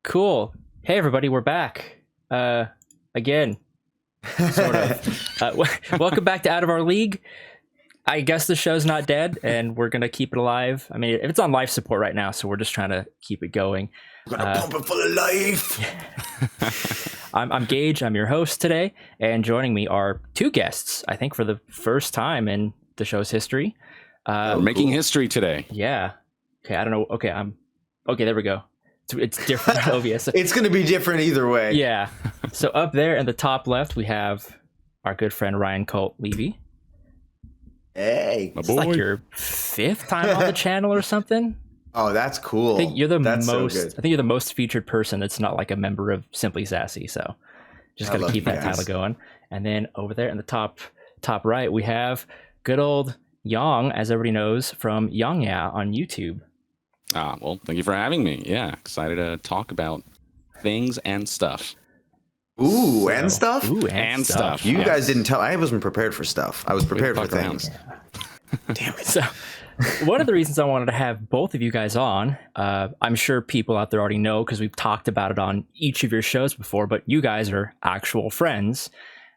Cool. Hey, everybody, we're back. Again, sort of. Welcome back to Out of Our League. I guess the show's not dead, and we're going to keep it alive. I mean, it's on life support right now, so we're just trying to keep it going. We're going to pump it full of life. I'm Gage. I'm your host today, and joining me are two guests, I think for the first time in the show's history. We're making history today. Yeah. Okay, I don't know. Okay, there we go. It's different, obvious. It's going to be different either way. Yeah. So up there in the top left, we have our good friend Ryan Colt Levy. Hey, it's like your fifth time on the channel or something. Oh, that's cool. I think you're the most featured person that's not like a member of Simply Sassy. So just got to keep that title going. And then over there in the top right, we have good old Yang, as everybody knows, from Yang Ya on YouTube. Well, thank you for having me. Yeah, excited to talk about things and stuff. Ooh, and stuff? Ooh, and stuff. You guys didn't tell. I wasn't prepared for stuff. I was prepared for things. Damn it. So one of the reasons I wanted to have both of you guys on, I'm sure people out there already know because we've talked about it on each of your shows before, but you guys are actual friends.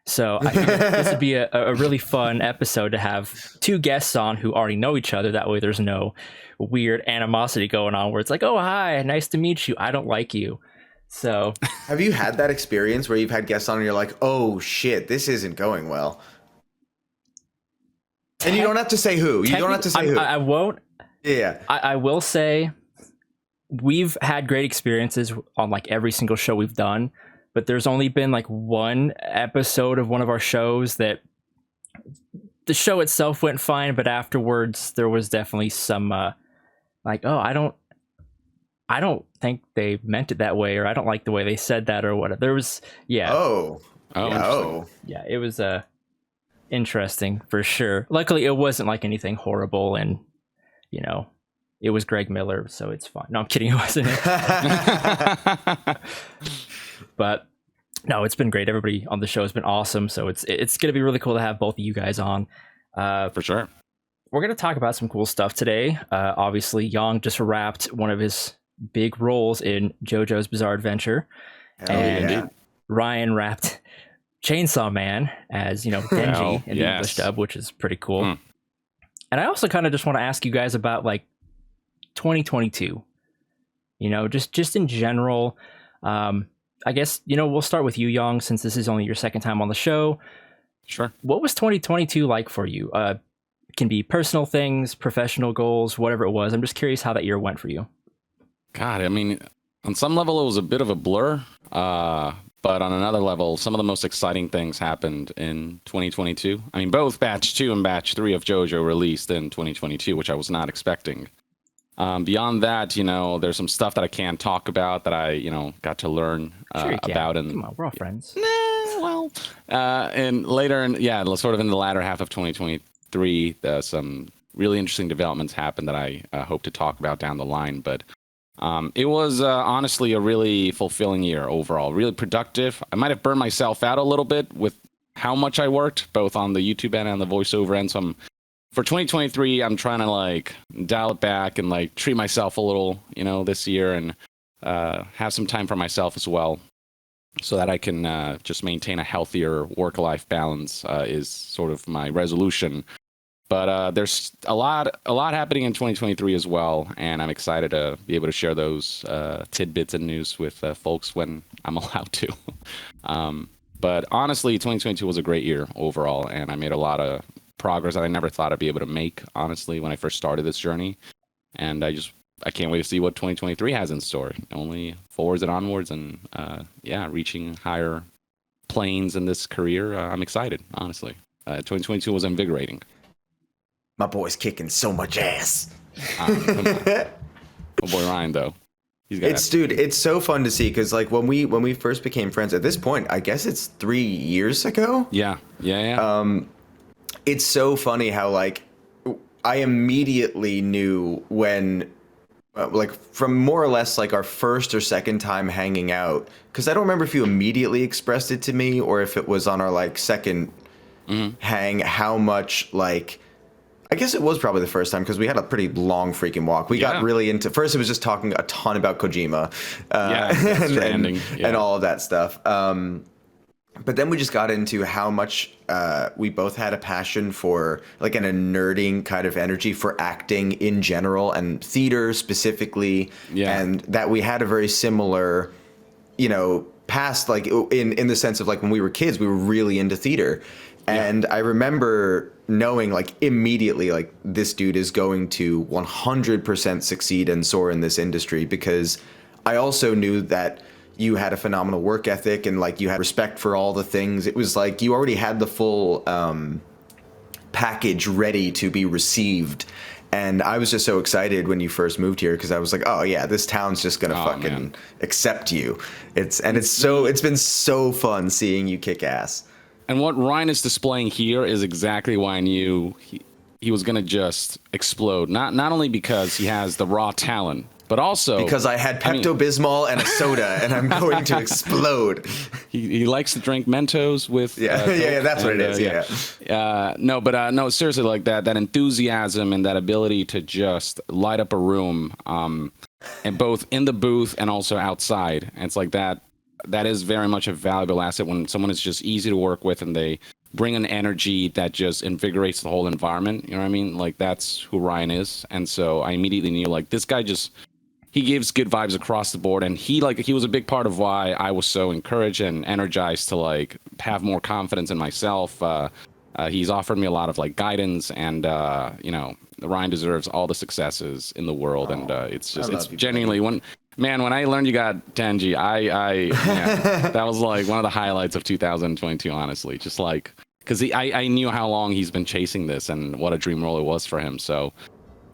So I figured this would be a really fun episode to have two guests on who already know each other. That way there's no weird animosity going on where it's like, oh, hi, nice to meet you. I don't like you. So have you had that experience where you've had guests on and you're like, oh, shit, this isn't going well? And you don't have to say who. You don't have to say who. I won't. Yeah. I will say we've had great experiences on like every single show we've done. But there's only been like one episode of one of our shows that the show itself went fine, but afterwards there was definitely some like, oh, I don't think they meant it that way, or I don't like the way they said that, or whatever. There was, yeah. Yeah, it was interesting for sure. Luckily, it wasn't like anything horrible, and you know, it was Greg Miller, so it's fine. No, I'm kidding, it wasn't. But no, it's been great. Everybody on the show has been awesome. So it's going to be really cool to have both of you guys on. For sure. We're going to talk about some cool stuff today. Obviously, Yang just wrapped one of his big roles in JoJo's Bizarre Adventure. And Ryan wrapped Chainsaw Man as, Denji in the English dub, which is pretty cool. And I also kind of just want to ask you guys about like 2022, just in general. I guess, we'll start with you, Yang, since this is only your second time on the show. Sure. What was 2022 like for you? It can be personal things, professional goals, whatever it was. I'm just curious how that year went for you. God, I mean, on some level, it was a bit of a blur. But on another level, some of the most exciting things happened in 2022. I mean, both Batch 2 and Batch 3 of JoJo released in 2022, which I was not expecting. Beyond that, there's some stuff that I can't talk about that I, got to learn about. And come on, we're all friends. And later, sort of in the latter half of 2023, some really interesting developments happened that I hope to talk about down the line. But it was honestly a really fulfilling year overall, really productive. I might have burned myself out a little bit with how much I worked, both on the YouTube end and the voiceover end. So for 2023, I'm trying to like dial it back and like treat myself a little, this year, and have some time for myself as well, so that I can just maintain a healthier work-life balance is sort of my resolution. But there's a lot happening in 2023 as well, and I'm excited to be able to share those tidbits and news with folks when I'm allowed to. But honestly, 2022 was a great year overall, and I made a lot of progress that I never thought I'd be able to make, honestly, when I first started this journey. And I can't wait to see what 2023 has in store. Only forwards and onwards, and reaching higher planes in this career. I'm excited, honestly. 2022 was invigorating. My boy's kicking so much ass. Come on. Oh boy, Ryan, though. It's so fun to see, because like when we first became friends, at this point, I guess it's 3 years ago. Yeah. It's so funny how like I immediately knew when like from more or less like our first or second time hanging out, because I don't remember if you immediately expressed it to me or if it was on our like second hang, how much like I guess it was probably the first time because we had a pretty long freaking walk. We got really into, first it was just talking a ton about Kojima and all of that stuff. But then we just got into how much we both had a passion for, like, and a nerding kind of energy for acting in general and theater specifically. And that we had a very similar, past, like in the sense of, like, when we were kids, we were really into theater. And I remember knowing, like, immediately, like, this dude is going to 100% succeed and soar in this industry, because I also knew that you had a phenomenal work ethic and, like, you had respect for all the things. It was like you already had the full package ready to be received. And I was just so excited when you first moved here, because I was like, oh yeah, this town's just gonna fucking accept you. It's been so fun seeing you kick ass. And what Ryan is displaying here is exactly why I knew he was going to just explode. Not only because he has the raw talent, but also because I had Pepto-Bismol and a soda, and I'm going to explode. He likes to drink Mentos with that's what it is. No, seriously, like that enthusiasm and that ability to just light up a room, and both in the booth and also outside. And it's like that is very much a valuable asset when someone is just easy to work with and they bring an energy that just invigorates the whole environment. You know what I mean? Like, that's who Ryan is. And so I immediately knew, like, this guy he gives good vibes across the board. And he was a big part of why I was so encouraged and energized to, like, have more confidence in myself. He's offered me a lot of, like, guidance, and Ryan deserves all the successes in the world. And it's genuinely when I learned you got Tenji, that was like one of the highlights of 2022, honestly. Just like, because I knew how long he's been chasing this and what a dream role it was for him. So,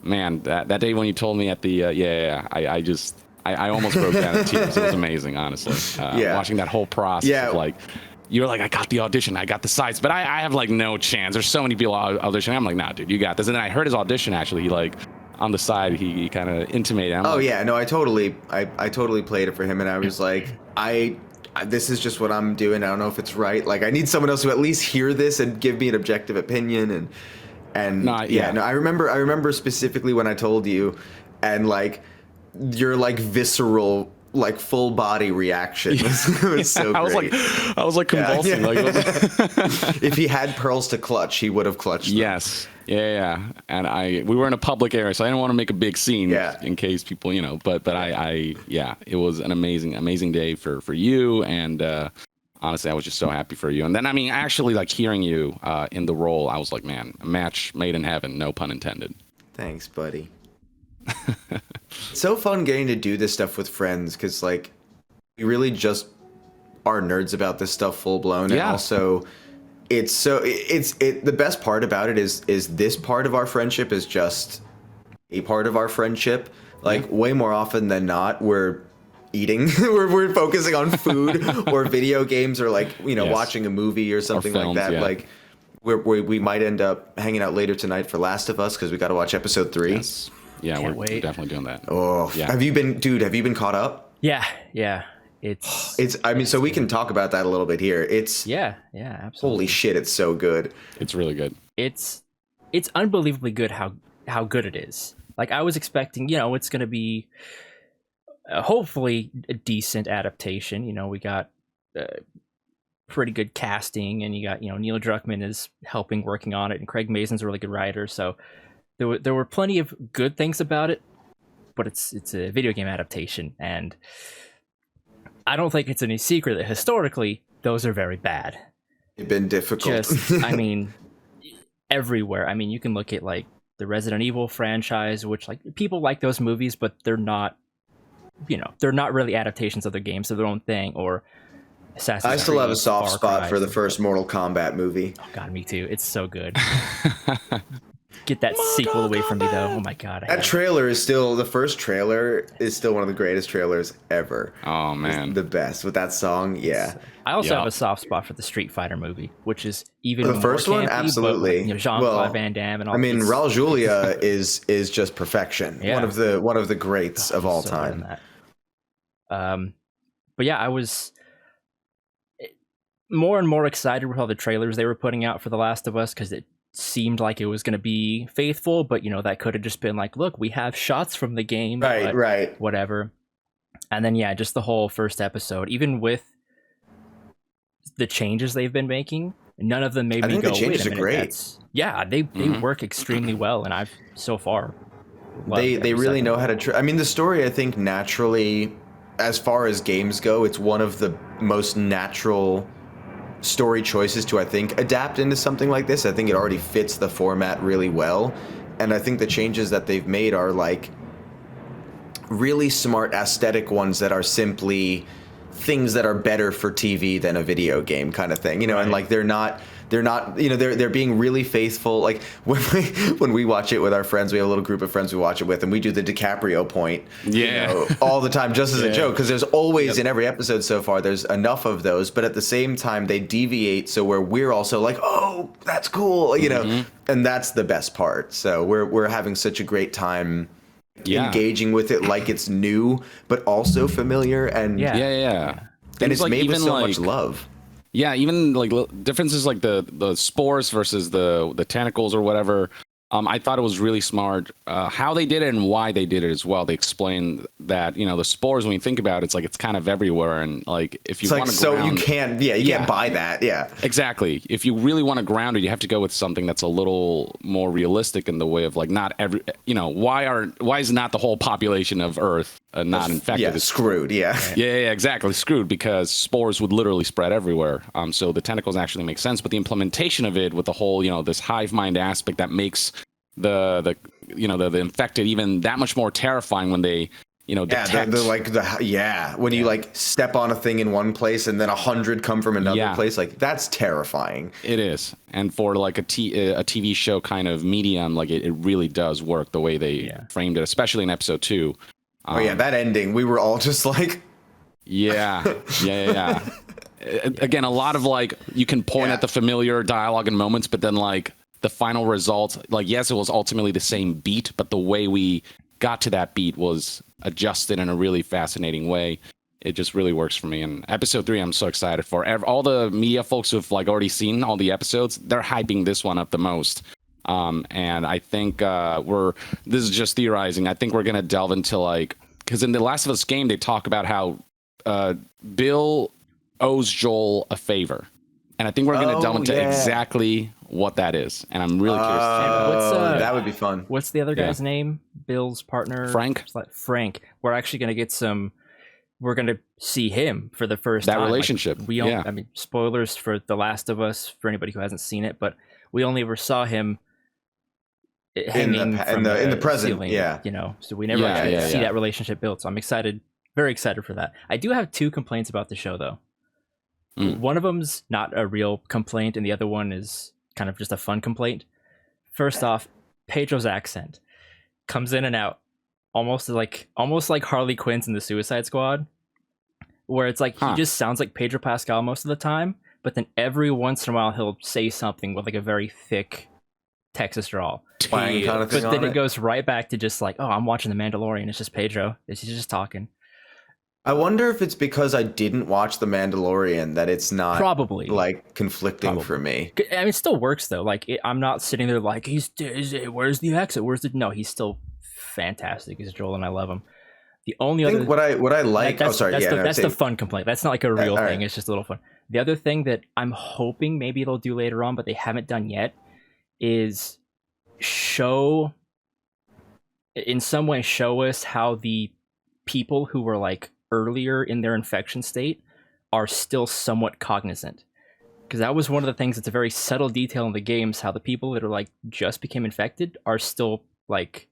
man, that day when you told me at the I almost broke down in tears. It was amazing, honestly. Watching that whole process of, like, you're like, I got the audition, I got the sites, but I have, like, no chance. There's so many people auditioning. I'm like, nah, dude, you got this. And then I heard his audition, actually. He, like, on the side, he kind of intimated. I totally played it for him, and I was like, this is just what I'm doing. I don't know if it's right. Like, I need someone else to at least hear this and give me an objective opinion. I remember specifically when I told you, and, like, your, like, visceral, like, full body reaction was so great. I was like convulsing. Like, if he had pearls to clutch, he would have clutched them. Yes. Yeah. And we were in a public area, so I didn't want to make a big scene in case people, but it was an amazing day for you. And honestly, I was just so happy for you. And then, I mean, actually, like, hearing you in the role, I was like, man, a match made in heaven, no pun intended. Thanks, buddy. It's so fun getting to do this stuff with friends, because, like, we really just are nerds about this stuff full blown. And also the best part about it is this part of our friendship is just a part of our friendship. Like, way more often than not, we're eating, we're focusing on food or video games, or, like, watching a movie or something like that. Like, we might end up hanging out later tonight for Last of Us, because we got to watch episode 3. Yes. Yeah, we're definitely doing that. Oh, yeah. Have you been caught up? Yeah. I mean, so we can talk about that a little bit here. Absolutely. Holy shit, it's so good. It's really good. It's unbelievably good how good it is. Like, I was expecting, it's going to be hopefully a decent adaptation. We got pretty good casting, and you got, Neil Druckmann is working on it, and Craig Mazin's a really good writer. So there were plenty of good things about it, but it's a video game adaptation, and I don't think it's any secret that historically those are very bad. It's been difficult. I mean, everywhere. I mean, you can look at, like, the Resident Evil franchise, which, like, people like those movies, but they're not, they're not really adaptations of their games, they're their own thing. Or Assassin's Creed, I still have a soft Far spot Cry, for the first Mortal Kombat movie. Oh God, me too. It's so good. Get that sequel away from me, though. Oh my God. The first trailer is still one of the greatest trailers ever. Oh man, it's the best with that song. Yeah. I also have a soft spot for the Street Fighter movie, which is even the first more one, campy, absolutely. But, Jean-Claude Van Damme and all. I mean, Raul Julia is just perfection. Yeah. One of the greats of all time. But yeah, I was more and more excited with all the trailers they were putting out for The Last of Us, because it seemed like it was going to be faithful, but you know, that could have just been like, look, we have shots from the game, right, whatever. And then yeah, just the whole first episode, even with the changes they've been making, none of them made me go, wait a minute, great. They work extremely well, and I've so far they really know how to I mean, the story, I think, naturally, as far as games go, it's one of the most natural story choices to, I think, adapt into something like this. I think it already fits the format really well, and I think the changes that they've made are like really smart aesthetic ones that are simply things that are better for TV than a video game kind of thing, you know, right. And like they're not, you know, they're being really faithful. Like when we watch it with our friends, we have a little group of friends we watch it with, and we do the DiCaprio point, you know, all the time, just as a joke, because there's always in every episode so far, there's enough of those, but at the same time they deviate, so where we're also like, oh, that's cool, you know, and that's the best part. So we're having such a great time engaging with it like it's new, but also familiar, and and it's like, made with so much love. Yeah, even like differences like the spores versus the tentacles or whatever. I thought it was really smart how they did it and why they did it as well. They explained that, you know, the spores, when you think about it, it's like it's kind of everywhere, and like if you want to ground, you can't can't buy that. Yeah, exactly. If you really want to ground it, you have to go with something that's a little more realistic in the way of like not every, you know, why is not the whole population of Earth not infected? Yeah, it's screwed. Yeah, exactly, screwed, because spores would literally spread everywhere. So the tentacles actually make sense, but the implementation of it with the whole, you know, this hive mind aspect that makes the infected even that much more terrifying when they, you know, detect. When you like step on a thing in one place and then 100 come from another place, like that's terrifying. It is. And for like a TV show kind of medium, like it really does work the way they framed it, especially in episode 2. That ending, we were all just like, Again, a lot of like, you can point at the familiar dialogue and moments, but then like the final result, like, yes, it was ultimately the same beat, but the way we got to that beat was adjusted in a really fascinating way. It just really works for me. And episode 3, I'm so excited for. All the media folks who've like already seen all the episodes, they're hyping this one up the most. And I think this is just theorizing. I think we're going to delve into like, because in the Last of Us game, they talk about how Bill owes Joel a favor. And I think we're going to delve into exactly what that is. And I'm really curious to see that would be fun. What's the other guy's name? Bill's partner? Frank. Frank. We're actually going to get we're going to see him for the first time. That relationship. Like, I mean, spoilers for The Last of Us for anybody who hasn't seen it, but we only ever saw him hanging in the present ceiling, you know, so we never see that relationship built. So I'm excited, very excited for that. I do have 2 complaints about the show though. One of them's not a real complaint, and the other one is kind of just a fun complaint. First off, Pedro's accent comes in and out, almost like Harley Quinn's in the Suicide Squad, where it's like he just sounds like Pedro Pascal most of the time, but then every once in a while he'll say something with like a very thick Texas drawl. Kind of thing, but then it goes right back to just like, oh, I'm watching The Mandalorian. It's just Pedro. He's just talking. I wonder if it's because I didn't watch The Mandalorian that it's not probably like conflicting for me. I mean, it still works though. Like I'm not sitting there like where's the exit? No, he's still fantastic as Joel, and I love him. The only other what I like. That's the fun complaint. That's not like a real thing. Right. It's just a little fun. The other thing that I'm hoping maybe they'll do later on, but they haven't done yet, is show us how the people who were like earlier in their infection state are still somewhat cognizant, because that was one of the things that's a very subtle detail in the games, how the people that are like just became infected are still like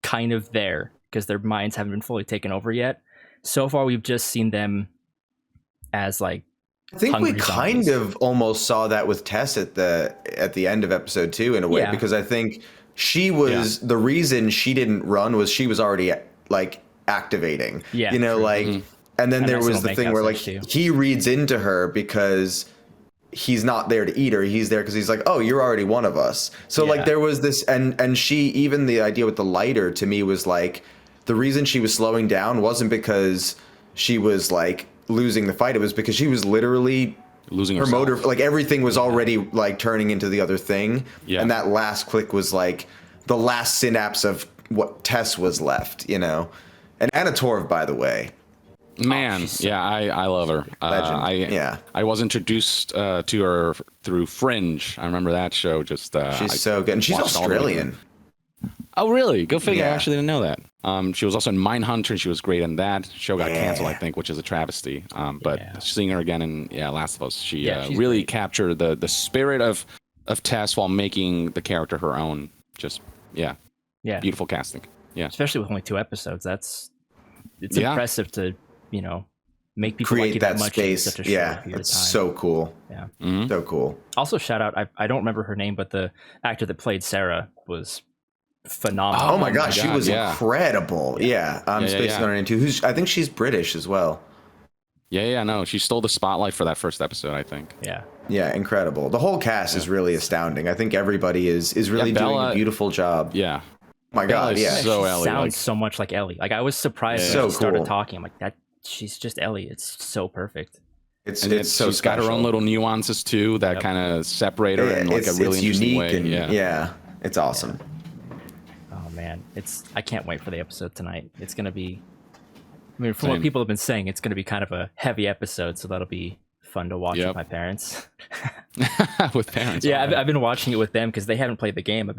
kind of there because their minds haven't been fully taken over yet. So far we've just seen them as like, I think we kind of almost saw that with Tess at the end of episode 2 in a way, because I think she was the reason she didn't run was she was already like activating, you know, like, and then there was the thing where like he reads into her because he's not there to eat her. He's there because he's like, oh, you're already one of us. So like there was this, and she, even the idea with the lighter to me was like, the reason she was slowing down wasn't because she was like losing the fight. It was because she was literally losing her herself. motor, like everything was already like turning into the other thing. Yeah. And that last click was like the last synapse of what Tess was left, you know. And Anna Torv, by the way. Man, yeah, I love her. Legend. I was introduced to her through Fringe. I remember that show. Just she's so good, and she's Australian. Oh, really? Go figure. Yeah. I actually didn't know that. She was also in Mindhunter, and she was great in that. Show got canceled, I think, which is a travesty. But seeing her again in Last of Us, she really captured the spirit of Tess while making the character her own. Just beautiful casting. Yeah, especially with only 2 episodes. It's impressive to make people create like you that much space. In such a short period It's of time. so cool. Yeah, so cool. Also, shout out. I don't remember her name, but the actor that played Sarah was phenomenal. Oh my gosh, she was incredible. I'm spacing on her name too. I think she's British as well. No, she stole the spotlight for that first episode, I think. Yeah, incredible. The whole cast is really astounding. I think everybody is really doing a beautiful job. Yeah. My God, so she Ellie, sounds so much like Ellie. Like I was surprised when she started talking. I'm like, that she's just Ellie. It's so perfect. It's so she's got her own little nuances too that kind of separate her in like a really interesting way. And, it's awesome. Oh man, I can't wait for the episode tonight. It's gonna be. I mean, from what people have been saying, it's gonna be kind of a heavy episode, so that'll be fun to watch with my parents. With parents, I've been watching it with them because they haven't played the game.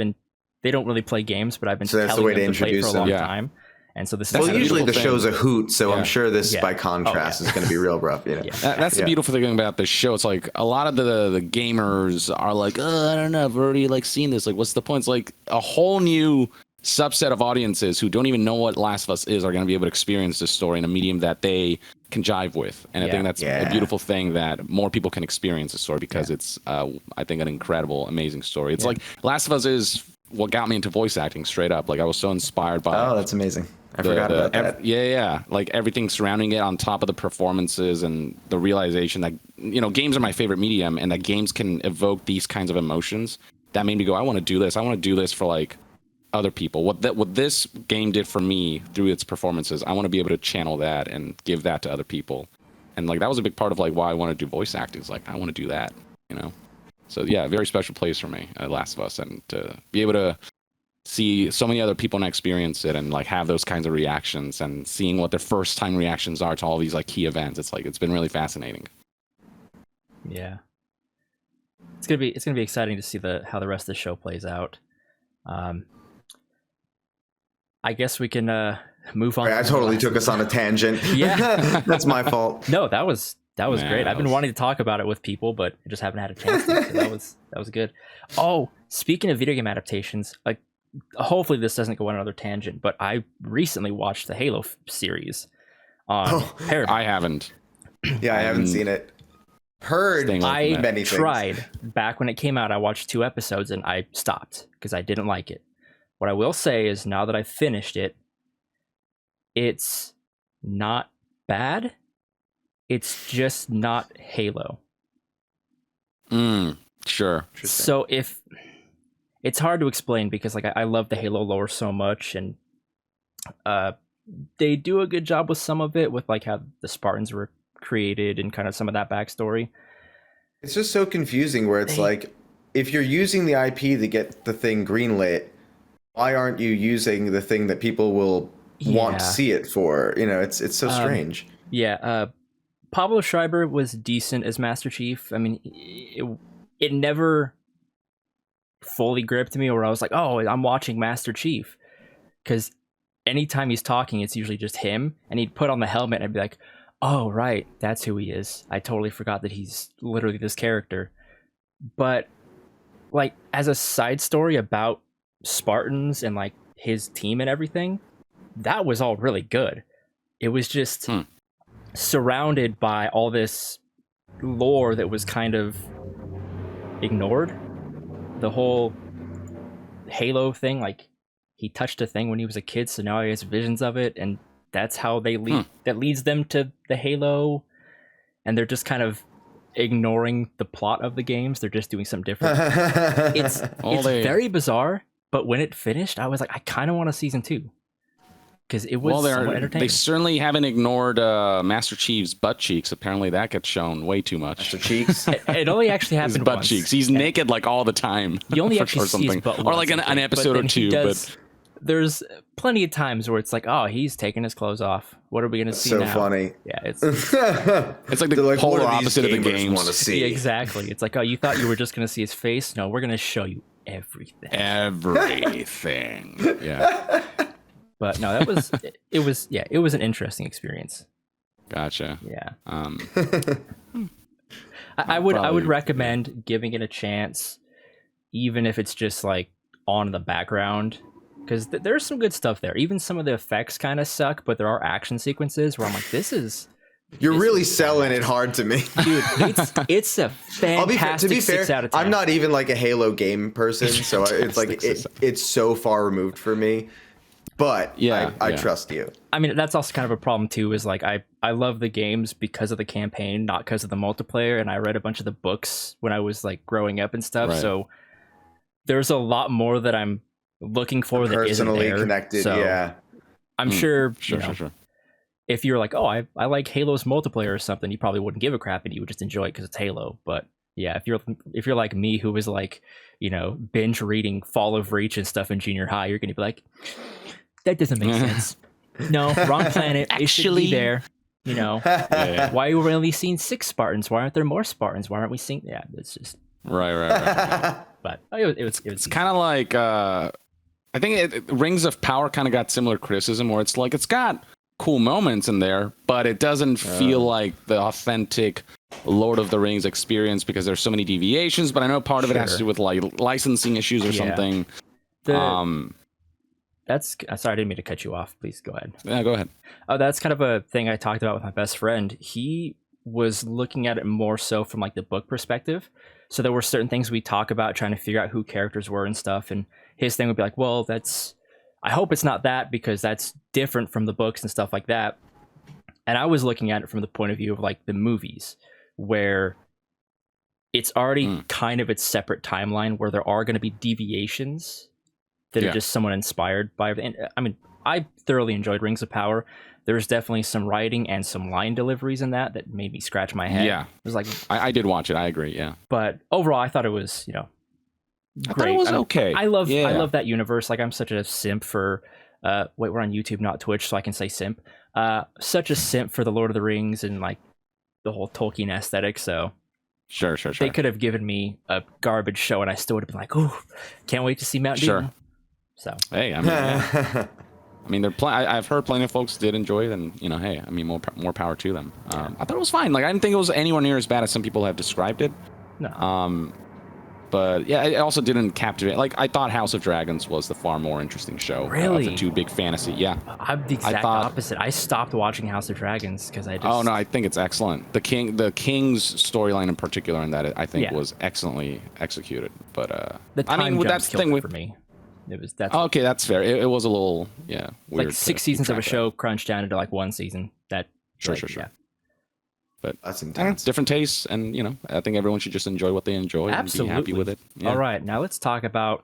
They don't really play games, but I've been telling them to play it for a long time. And so this is usually the show's a hoot, so I'm sure this by contrast is going to be real rough. That's the beautiful thing about this show. It's like a lot of the gamers are like, I don't know, I've already like seen this. Like, what's the point? It's like a whole new subset of audiences who don't even know what Last of Us is are going to be able to experience this story in a medium that they can jive with. And I think that's a beautiful thing that more people can experience the story because it's, I think, an incredible, amazing story. It's like Last of Us is what got me into voice acting straight up. Like I was so inspired by that's amazing. I forgot about that. Like everything surrounding it on top of the performances and the realization that games are my favorite medium and that games can evoke these kinds of emotions. That made me go, I want to do this. I want to do this for like other people. What this game did for me through its performances, I want to be able to channel that and give that to other people. And like that was a big part of like why I want to do voice acting. It's like I want to do that, So a very special place for me, Last of Us, and to be able to see so many other people and experience it and like have those kinds of reactions and seeing what their first time reactions are to all these like key events. It's like it's been really fascinating. Yeah. It's gonna be exciting to see how the rest of the show plays out. I guess we can move on. I totally took us on a tangent. Yeah. That's my fault. No, that was great. I've been wanting to talk about it with people, but I just haven't had a chance to. So that was good. Oh, speaking of video game adaptations, like hopefully this doesn't go on another tangent, but I recently watched the Halo series on Paramount. I haven't. Yeah, I haven't seen it. Heard I many tried things. Back when it came out. I watched 2 episodes and I stopped because I didn't like it. What I will say is now that I finished it, it's not bad. It's just not Halo. Sure. So it's hard to explain because like I love the Halo lore so much, and they do a good job with some of it, with like how the Spartans were created and kind of some of that backstory. It's just so confusing where it's like, if you're using the IP to get the thing greenlit, why aren't you using the thing that people will want to see it for? It's so strange. Pablo Schreiber was decent as Master Chief. I mean, it never fully gripped me where I was like, oh, I'm watching Master Chief. Because anytime he's talking, it's usually just him. And he'd put on the helmet and I'd be like, oh, right, that's who he is. I totally forgot that he's literally this character. But, like, as a side story about Spartans and, like, his team and everything, that was all really good. It was just surrounded by all this lore that was kind of ignored. The whole Halo thing, like, he touched a thing when he was a kid, so now he has visions of it, and that's how they that leads them to the Halo, and they're just kind of ignoring the plot of the games. They're just doing something different. It's very bizarre, but when it finished, I was like, I kind of want a season 2. because it was somewhat entertaining. They certainly haven't ignored Master Chief's butt cheeks. Apparently, that gets shown way too much. Master Cheeks. It only actually happened His butt once. cheeks. He's naked like all the time. You only actually see his butt or once, like an I think, episode or two. But there's plenty of times where it's like, oh, he's taking his clothes off. What are we going to see so now? funny. Yeah, it's like the polar opposite of the games. Want to see. Yeah, exactly. It's like, oh, you thought you were just going to see his face? No, we're going to show you everything. Everything. Yeah. But no, it was an interesting experience. Gotcha. Yeah. I would recommend giving it a chance, even if it's just like on the background, because there's some good stuff there. Even some of the effects kind of suck, but there are action sequences where I'm like, You're really selling it hard to me, dude. It's a fantastic. To be fair, 6 out of 10. I'm not even like a Halo game person, so it's like it's so far removed for me. But yeah, I trust you. I mean, that's also kind of a problem too. Is like I love the games because of the campaign, not because of the multiplayer. And I read a bunch of the books when I was like growing up and stuff. Right. So there's a lot more that I'm looking for that isn't there. Connected. So yeah, I'm sure. Sure. If you're like, oh, I like Halo's multiplayer or something, you probably wouldn't give a crap and you would just enjoy it because it's Halo. But yeah, if you're like me, who was like, binge reading Fall of Reach and stuff in junior high, you're gonna be like, that doesn't make sense. No, wrong planet. It should be there. Why are we only seeing 6 Spartans? Why aren't there more Spartans? Why aren't we seeing? Yeah, it's just right. But it's kind of like I think Rings of Power kind of got similar criticism where it's like it's got cool moments in there, but it doesn't feel like the authentic Lord of the Rings experience because there's so many deviations. But I know part of it has to do with like licensing issues or something. That's sorry, I didn't mean to cut you off. Please go ahead. Yeah, go ahead. That's kind of a thing I talked about with my best friend. He was looking at it more so from like the book perspective. So there were certain things we talk about trying to figure out who characters were and stuff. And his thing would be like, well, I hope it's not that because that's different from the books and stuff like that. And I was looking at it from the point of view of like the movies where it's already kind of its separate timeline where there are going to be deviations that are just somewhat inspired by. And I mean, I thoroughly enjoyed Rings of Power. There's definitely some writing and some line deliveries in that made me scratch my head. Yeah, it was like I did watch it. I agree. Yeah, but overall, I thought it was great. I thought it was okay. I love that universe. Like I'm such a simp for. Wait, we're on YouTube, not Twitch, so I can say simp. Such a simp for the Lord of the Rings and like the whole Tolkien aesthetic. So. Sure. They could have given me a garbage show, and I still would have been like, "Oh, can't wait to see Mount Doom." So hey, I mean, I mean, I've heard plenty of folks did enjoy it, and hey, I mean, more power to them. I thought it was fine. Like I didn't think it was anywhere near as bad as some people have described it. No. But yeah, it also didn't captivate. Like I thought House of Dragons was the far more interesting show. Really? Of the two big fantasy. Yeah. I'm the exact opposite. I stopped watching House of Dragons because I just. Oh no, I think it's excellent. The king's storyline in particular, in that I think was excellently executed. But the time that's the thing for me. Okay, that's fair. It was a little weird. Like 6 seasons of a show crunched down into like 1 season. Sure. Yeah. But that's intense. Different tastes, and I think everyone should just enjoy what they enjoy and be happy with it. Yeah. All right, now let's talk about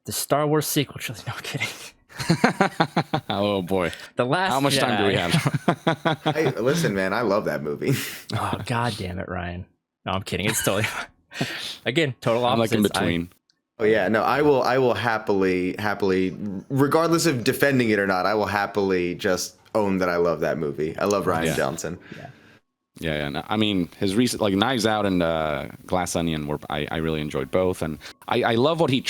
the Star Wars sequel trilogy. No, I'm kidding. Oh boy, The Last How much Jedi. time do we have? Listen, man, I love that movie. Oh god damn it, Ryan. No, I'm kidding. It's totally fine. Again, total opposite. I'm like in between. Oh yeah, no, I will happily, regardless of defending it or not, I will happily just own that I love that movie. I love Rian Johnson. Yeah. No, I mean, his recent like Knives Out and Glass Onion I really enjoyed both, and I love what he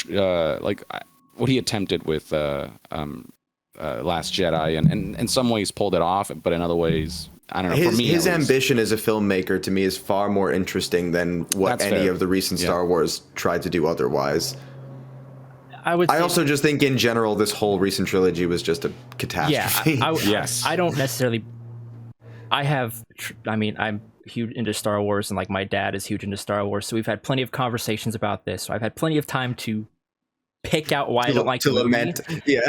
what he attempted with Last Jedi, and in some ways pulled it off, but in other ways, I don't know. His, for me, his ambition as a filmmaker to me is far more interesting than what any of the recent Star Wars tried to do otherwise. I also just think in general this whole recent trilogy was just a catastrophe. Yeah, I don't necessarily. I'm huge into Star Wars, and like my dad is huge into Star Wars, so we've had plenty of conversations about this. So I've had plenty of time to pick out why I don't like the movie. Yeah,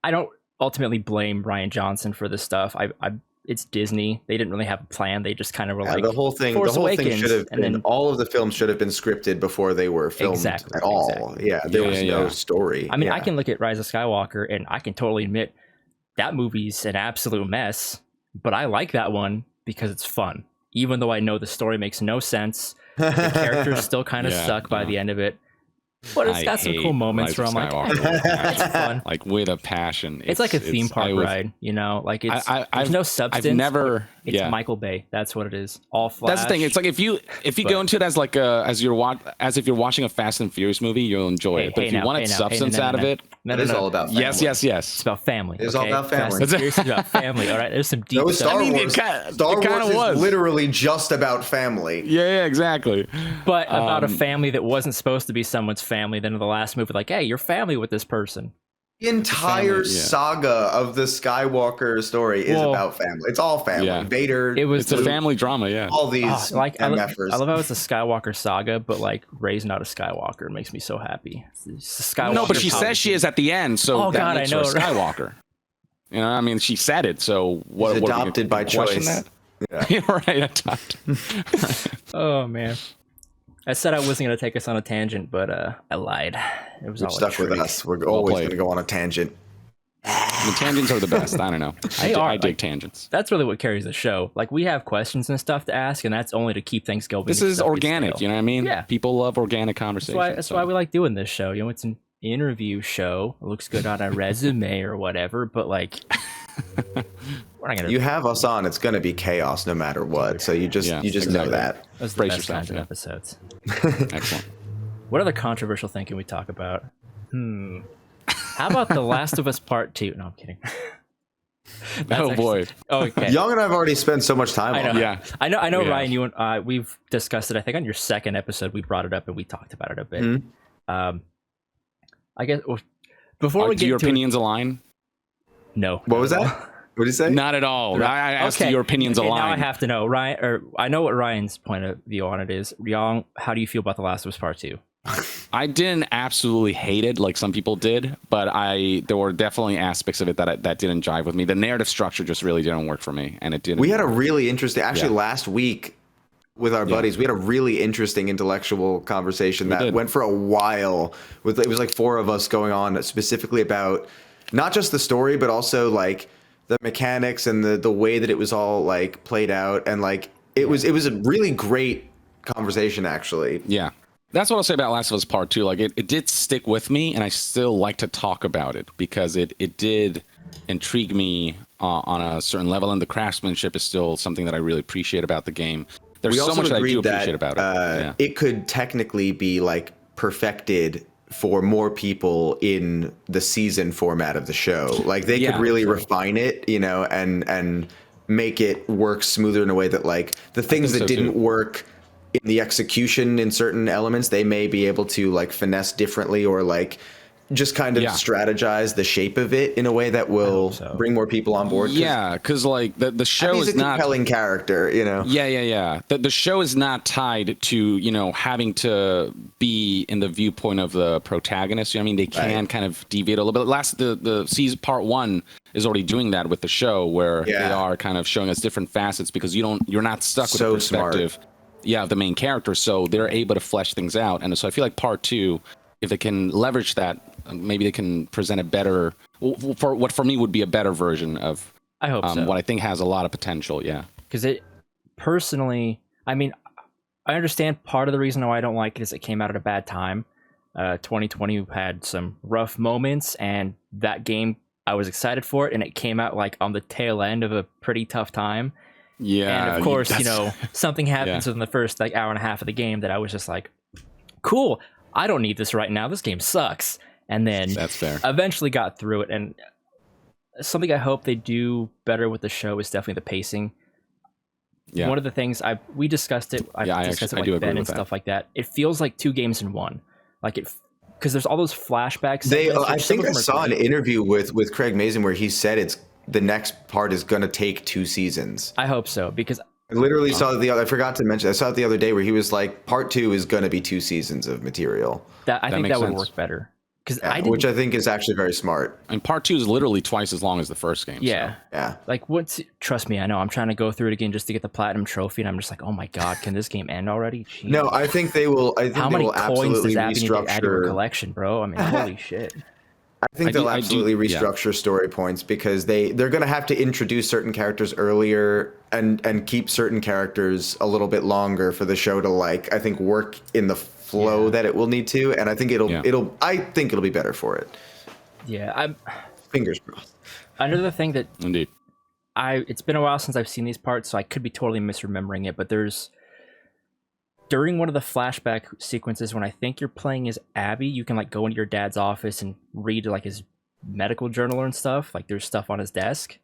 I don't ultimately blame Rian Johnson for this stuff. it's Disney. They didn't really have a plan. They just kind of were like the whole thing should have been, all of the films should have been scripted before they were filmed at all. Exactly. Yeah, there was no story. I mean, I can look at Rise of Skywalker and I can totally admit that movie's an absolute mess, but I like that one because it's fun. Even though I know the story makes no sense, the characters still kind of suck by the end of it. But it's got some cool moments where I'm like, it's fun. Like with a passion. It's like a theme park ride, you know? Like there's no substance. I've never. It's Michael Bay. That's what it is. All Flash. That's the thing. It's like if you go into it as like as if you're watching a Fast and Furious movie, you'll enjoy it. But if you wanted substance out of it, it is all about family. Yes. It's about family. It's all about family. Fast and Furious is about family. All right. There's some deep stuff. Star Wars is literally just about family. Yeah, exactly. But about a family that wasn't supposed to be someone's family. Then in the last movie, like, hey, you're family with this person. The entire saga of the Skywalker story is about family. It's all family. Yeah. Vader. It's a family drama. All these I love how it's a Skywalker saga, but like Rey's not a Skywalker. It makes me so happy. It's a Skywalker. No, but she says she is at the end, so that makes her a Skywalker. You know, I mean, she said it. So what? She's adopted by choice. Yeah, right. Adopted. Oh man. I said I wasn't going to take us on a tangent, but I lied. It was all stuck with us. We're always going to go on a tangent. The tangents are the best. I don't know. I dig tangents. That's really what carries the show. Like, we have questions and stuff to ask, and that's only to keep things going. This is organic, you know what I mean? Yeah. People love organic conversations. That's why we like doing this show. You know, it's an interview show. It looks good on a resume or whatever, but like... We're not gonna... You have us on, it's going to be chaos no matter what. So you just know that. Those are the best kinds of episodes. Excellent. What other controversial thinking we talk about? How about The Last of Us Part 2? No, I'm kidding. Boy. Okay. Young and I've already spent so much time on it. Yeah. I know, Ryan, you and we've discussed it. I think on your second episode, we brought it up and we talked about it a bit. Mm-hmm. I guess before we get to your opinions align? No. What was that? What did you say? Not at all. I asked your opinions align. Now I have to know, Ryan, or I know what Ryan's point of view on it is. Young, how do you feel about The Last of Us Part 2? I didn't absolutely hate it like some people did, but there were definitely aspects of it that didn't jive with me. The narrative structure just really didn't work for me, and it didn't. We had a really interesting, last week with our buddies, we had a really interesting intellectual conversation that went for a while. It was like four of us going on specifically about not just the story, but also like the mechanics and the way that it was all like played out, and like it was a really great conversation actually. Yeah. That's what I'll say about Last of Us Part 2. Like it did stick with me, and I still like to talk about it because it did intrigue me on a certain level, and the craftsmanship is still something that I really appreciate about the game. There's so much that I do appreciate about it. It could technically be like perfected for more people in the season format of the show. Like they could really refine it, you know, and make it work smoother in a way that like the things that didn't work in the execution in certain elements, they may be able to like finesse differently or like just kind of strategize the shape of it in a way that will bring more people on board. Yeah, because like the show is not a compelling character, you know. Yeah. The show is not tied to, you know, having to be in the viewpoint of the protagonist. You know what I mean? They can kind of deviate a little bit. The season part 1 is already doing that with the show, where they are kind of showing us different facets because you're not stuck with the perspective. Smart. Yeah, the main character, so they're able to flesh things out, and so I feel like part 2, if they can leverage that, maybe they can present a better, for what for me would be a better version of. I hope so. What I think has a lot of potential. Yeah, because it personally, I mean, I understand part of the reason why I don't like it is it came out at a bad time. 2020 had some rough moments, and that game I was excited for it, and it came out like on the tail end of a pretty tough time. Yeah, and of course, you know, something happens within the first like hour and a half of the game that I was just like, cool, I don't need this right now. This game sucks. And then that's fair. Eventually got through it. And something I hope they do better with the show is definitely the pacing. Yeah. One of the things we discussed it. I discussed it with Ben and stuff like that. It feels like 2 games in one. Like it, because there's all those flashbacks. I think I saw an interview with Craig Mazin where he said the next part is going to take 2 seasons. I hope so, because I literally saw I forgot to mention, I saw it the other day where he was like, part 2 is going to be 2 seasons of material. I think that would work better. because which I think is actually very smart. And part 2 is literally twice as long as the first game. Yeah. So. Yeah. Like, trust me, I know. I'm trying to go through it again just to get the platinum trophy, and I'm just like, oh my god, can this game end already? Jeez. No, I think they will. I think How they many will coins absolutely does Abby need to add to her restructure. collection, bro? I mean, holy shit. I think they'll absolutely restructure story points because they're going to have to introduce certain characters earlier and keep certain characters a little bit longer for the show to, like, I think, work in the flow that it will need to, and I think it'll be better for it. Yeah, I'm fingers crossed. Another thing that indeed it's been a while since I've seen these parts, so I could be totally misremembering it, but there's during one of the flashback sequences when I think you're playing as Abby, you can like go into your dad's office and read like his medical journal and stuff. Like there's stuff on his desk.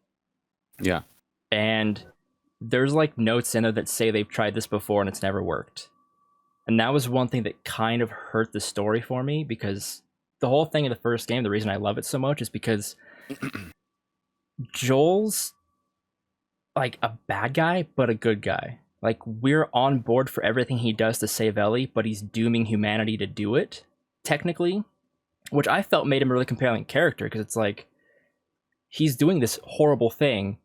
Yeah. And there's like notes in there that say they've tried this before and it's never worked. And that was one thing that kind of hurt the story for me, because the whole thing in the first game, the reason I love it so much is because Joel's like a bad guy, but a good guy. Like, we're on board for everything he does to save Ellie, but he's dooming humanity to do it, technically, which I felt made him a really compelling character, because it's like, he's doing this horrible thing,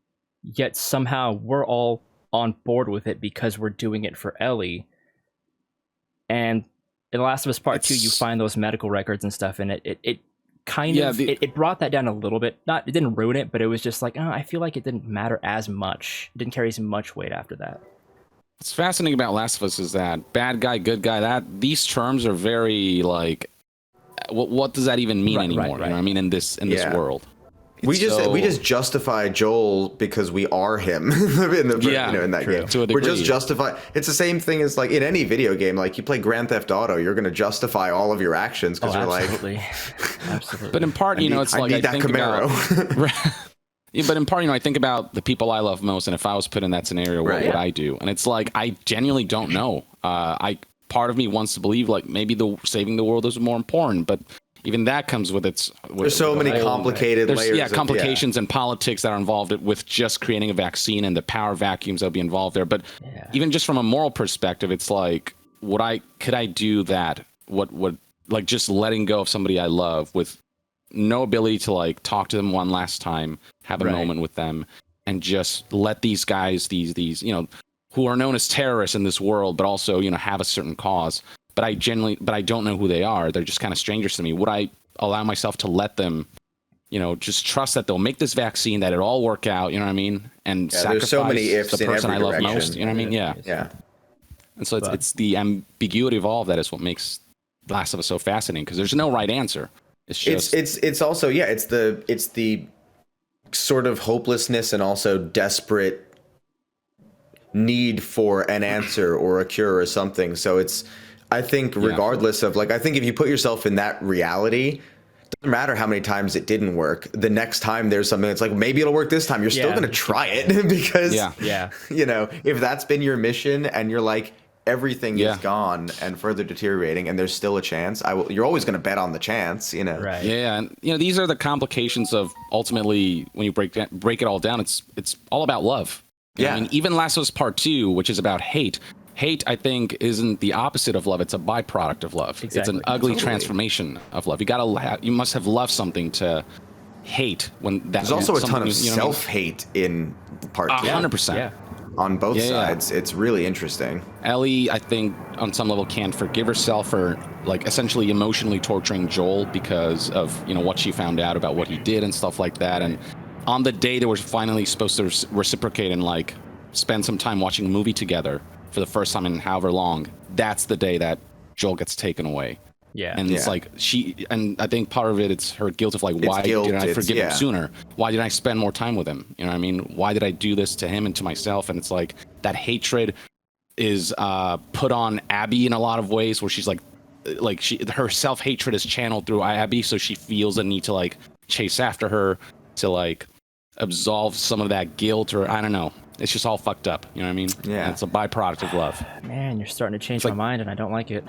yet somehow we're all on board with it because we're doing it for Ellie. And in The Last of Us Part 2, you find those medical records and stuff, and it kind of it brought that down a little bit. It didn't ruin it, but it was just like, I feel like it didn't matter as much. It didn't carry as much weight after that. What's fascinating about Last of Us is that bad guy, good guy, that these terms are very like, what does that even mean anymore? Right. You know what I mean? In this world. We just justify Joel because we are him in that game. We're just justify. It's the same thing as like in any video game. Like you play Grand Theft Auto, you're going to justify all of your actions because you're absolutely. Absolutely. But in part, it's like I think Camaro. But in part, I think about the people I love most, and if I was put in that scenario, what would I do? And it's like I genuinely don't know. Part of me wants to believe like maybe saving the world is more important, but even that comes with there's so many complicated layers. Yeah, complications and politics that are involved with just creating a vaccine and the power vacuums that'll be involved there. But even just from a moral perspective, it's like, could I do that? What like just letting go of somebody I love with no ability to like talk to them one last time, have a moment with them, and just let these guys, these who are known as terrorists in this world, but also have a certain cause. But I don't know who they are. They're just kind of strangers to me. Would I allow myself to let them, just trust that they'll make this vaccine, that it'll all work out, you know what I mean? And sacrifice there's so many ifs the person I love most, you know what I mean? Yeah. Yeah. And so it's the ambiguity of all of that is what makes Last of Us so fascinating, because there's no right answer. It's just it's also it's the sort of hopelessness and also desperate need for an answer or a cure or something. So I think regardless of I think if you put yourself in that reality, it doesn't matter how many times it didn't work. The next time there's something that's like, maybe it'll work this time, you're still going to try it because, if that's been your mission and you're like, everything is gone and further deteriorating and there's still a chance, you're always going to bet on the chance, Right. Yeah. And, these are the complications of ultimately when you break it all down, it's all about love. I mean, even Last of Us Part 2, which is about hate, I think, isn't the opposite of love. It's a byproduct of love. Exactly. It's an ugly transformation of love. You must have loved something to hate when that. There's also a ton of self-hate in Part 2. 100%. Yeah. On both sides. It's really interesting. Ellie, I think, on some level, can't forgive herself for essentially emotionally torturing Joel because of what she found out about what he did and stuff like that. And on the day they were finally supposed to reciprocate and spend some time watching a movie together for the first time in however long, that's the day that Joel gets taken away. Yeah. And it's and I think part of it's her guilt of why didn't I forgive him sooner? Why didn't I spend more time with him? You know what I mean? Why did I do this to him and to myself? And it's like that hatred is put on Abby in a lot of ways, where she's her self-hatred is channeled through Abby, so she feels the need to chase after her, to absolve some of that guilt, or I don't know. It's just all fucked up. You know what I mean? Yeah. And it's a byproduct of love. Man, you're starting to change my mind, and I don't like it.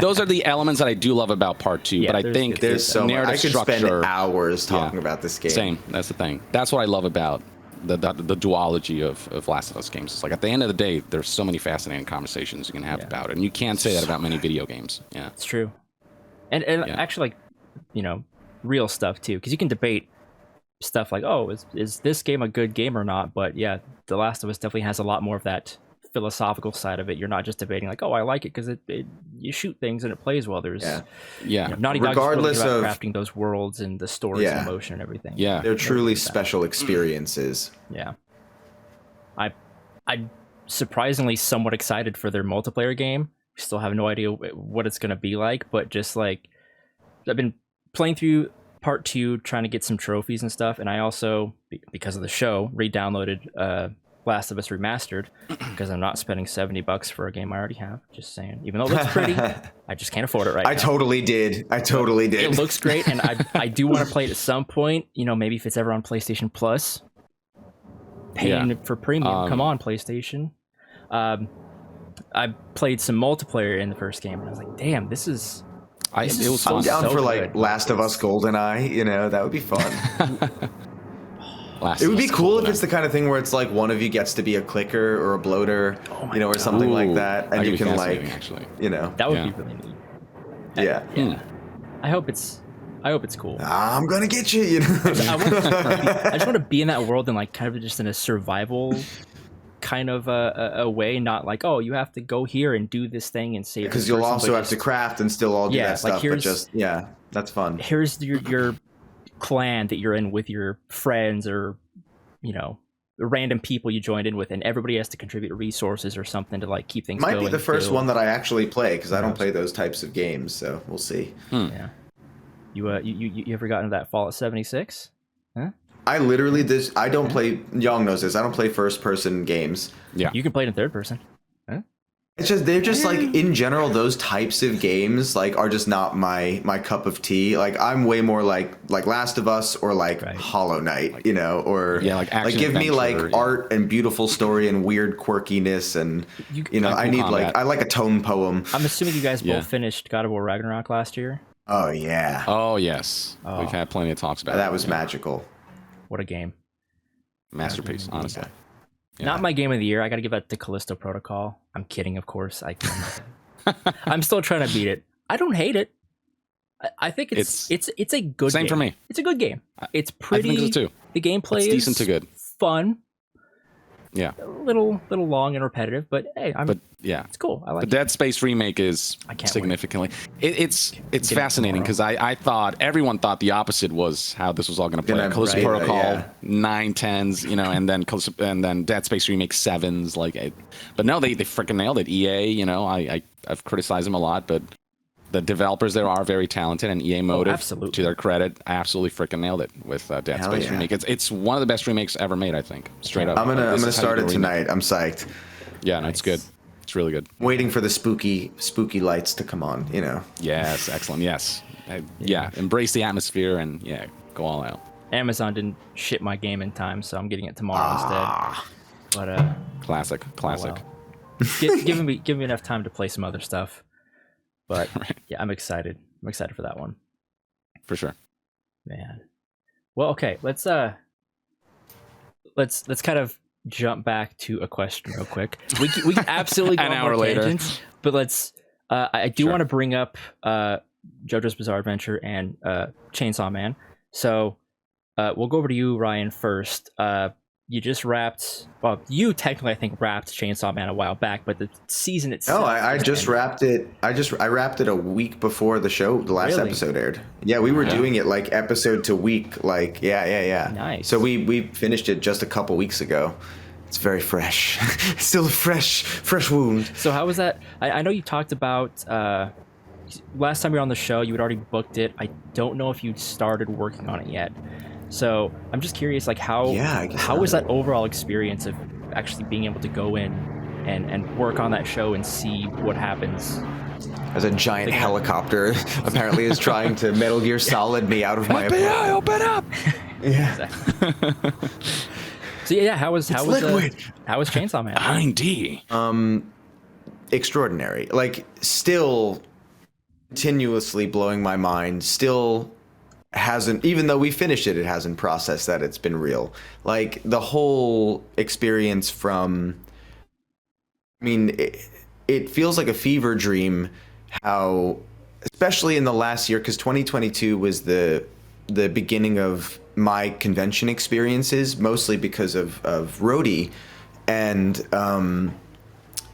Those are the elements that I do love about Part 2, but I think there's so much. I could structure, spend hours talking about this game. Same. That's the thing. That's what I love about the duology of Last of Us games. It's at the end of the day, there's so many fascinating conversations you can have about it, and you can't say that about many video games. Yeah, it's true. And actually, like, you know, real stuff too, because you can debate stuff like, oh, is this game a good game or not? But yeah, The Last of Us definitely has a lot more of that philosophical side of it. You're not just debating like, oh, I like it because you shoot things and it plays well. There's yeah. You know, Naughty Dog's really good about crafting those worlds and the stories and emotion and everything. Yeah, they're truly special experiences. Yeah, I'm surprisingly somewhat excited for their multiplayer game. We still have no idea what it's going to be like, but just like I've been playing through part 2, trying to get some trophies and stuff, and I also, because of the show, re-downloaded Last of Us Remastered because I'm not spending $70 for a game I already have. Just saying, even though it looks pretty, I just can't afford it right now. I totally did. It looks great, and I do want to play it at some point. You know, maybe if it's ever on PlayStation Plus, paying for premium. Come on, PlayStation. I played some multiplayer in the first game, and I was like, damn, this is. It was fun. Down for like Last of Us GoldenEye, you know, that would be fun. It would be cool if it's the kind of thing where it's like one of you gets to be a clicker or a bloater, you know, or something like that, and you can like, you know, that would be really neat. Yeah. I hope it's cool. I'm gonna get you. You know, I just want to be in that world and like kind of just in a survival kind of a way, not like, oh, you have to go here and do this thing and save. Because you'll also have to craft and still all do that stuff. But just that's fun. Here's your clan that you're in with your friends, or you know, the random people you joined in with, and everybody has to contribute resources or something to like keep things going. Might be the first one that I actually play, because I don't play those types of games, so we'll see. Yeah. You ever gotten to that Fallout 76? Huh? I literally I don't play. Young knows this. I don't play first person games. Yeah. You can play it in third person. Huh? It's just they're just like, in general, those types of games like are just not my cup of tea. Like I'm way more like Last of Us or like Hollow Knight, you know, or like give me like art and beautiful story and weird quirkiness, and you know, I need combat. I like a tone poem. I'm assuming you guys both finished God of War Ragnarok last year. Oh yeah. Oh yes. We've had plenty of talks about that. Was magical. What a game. Masterpiece, honestly. Yeah. Not my game of the year. I got to give that to Callisto Protocol. I'm kidding, of course. I'm still trying to beat it. I don't hate it. I think it's a good same game. For me. It's a good game. It's pretty. I think so too. The gameplay is decent to good. Fun. Yeah. A little long and repetitive, but hey, it's cool. I like the Dead Space remake is significantly. It's fascinating because everyone thought the opposit was how this was all going to play. Callisto Protocol 9 10s, you know, and then Dead Space remake 7s, but no, they freaking nailed it. EA, you know, I've criticized them a lot, but the developers there are very talented, and EA Motive, to their credit, absolutely freaking nailed it with Dead Space remake. It's one of the best remakes ever made, I think. Straight up. I'm gonna start it tonight. I'm psyched. Yeah, no, it's good. It's really good. Waiting for the spooky lights to come on, you know. Yes, excellent. Yes, embrace the atmosphere and go all out. Amazon didn't ship my game in time, so I'm getting it tomorrow instead. But classic. Oh well. Give me enough time to play some other stuff. But yeah, I'm excited. I'm excited for that one. For sure. Man. Well, okay, let's kind of jump back to a question real quick. We can absolutely go an hour later. Tangents, but let's I do want to bring up JoJo's Bizarre Adventure and Chainsaw Man. So we'll go over to you, Ryan, first. You just wrapped. Well, you technically, I think, wrapped Chainsaw Man a while back, but the season itself. No, I just wrapped it. I wrapped it a week before the last episode aired. Yeah, we were doing it like episode to week. Like, yeah. Nice. So we finished it just a couple weeks ago. It's very fresh. Still a fresh wound. So how was that? I know you talked about last time you were on the show. You had already booked it. I don't know if you'd started working on it yet. So I'm just curious, like how was that overall experience of actually being able to go in and work on that show and see what happens? As a giant helicopter apparently is trying to Metal Gear Solid me out of my FBI, open up! Yeah. So yeah, how was Chainsaw Man? 9D. Extraordinary. Like, still continuously blowing my mind. Still hasn't, even though we finished it, it hasn't processed that it's been real. Like, the whole experience from, I mean, it feels like a fever dream how especially in the last year, because 2022 was the beginning of my convention experiences, mostly because of Rhodey. And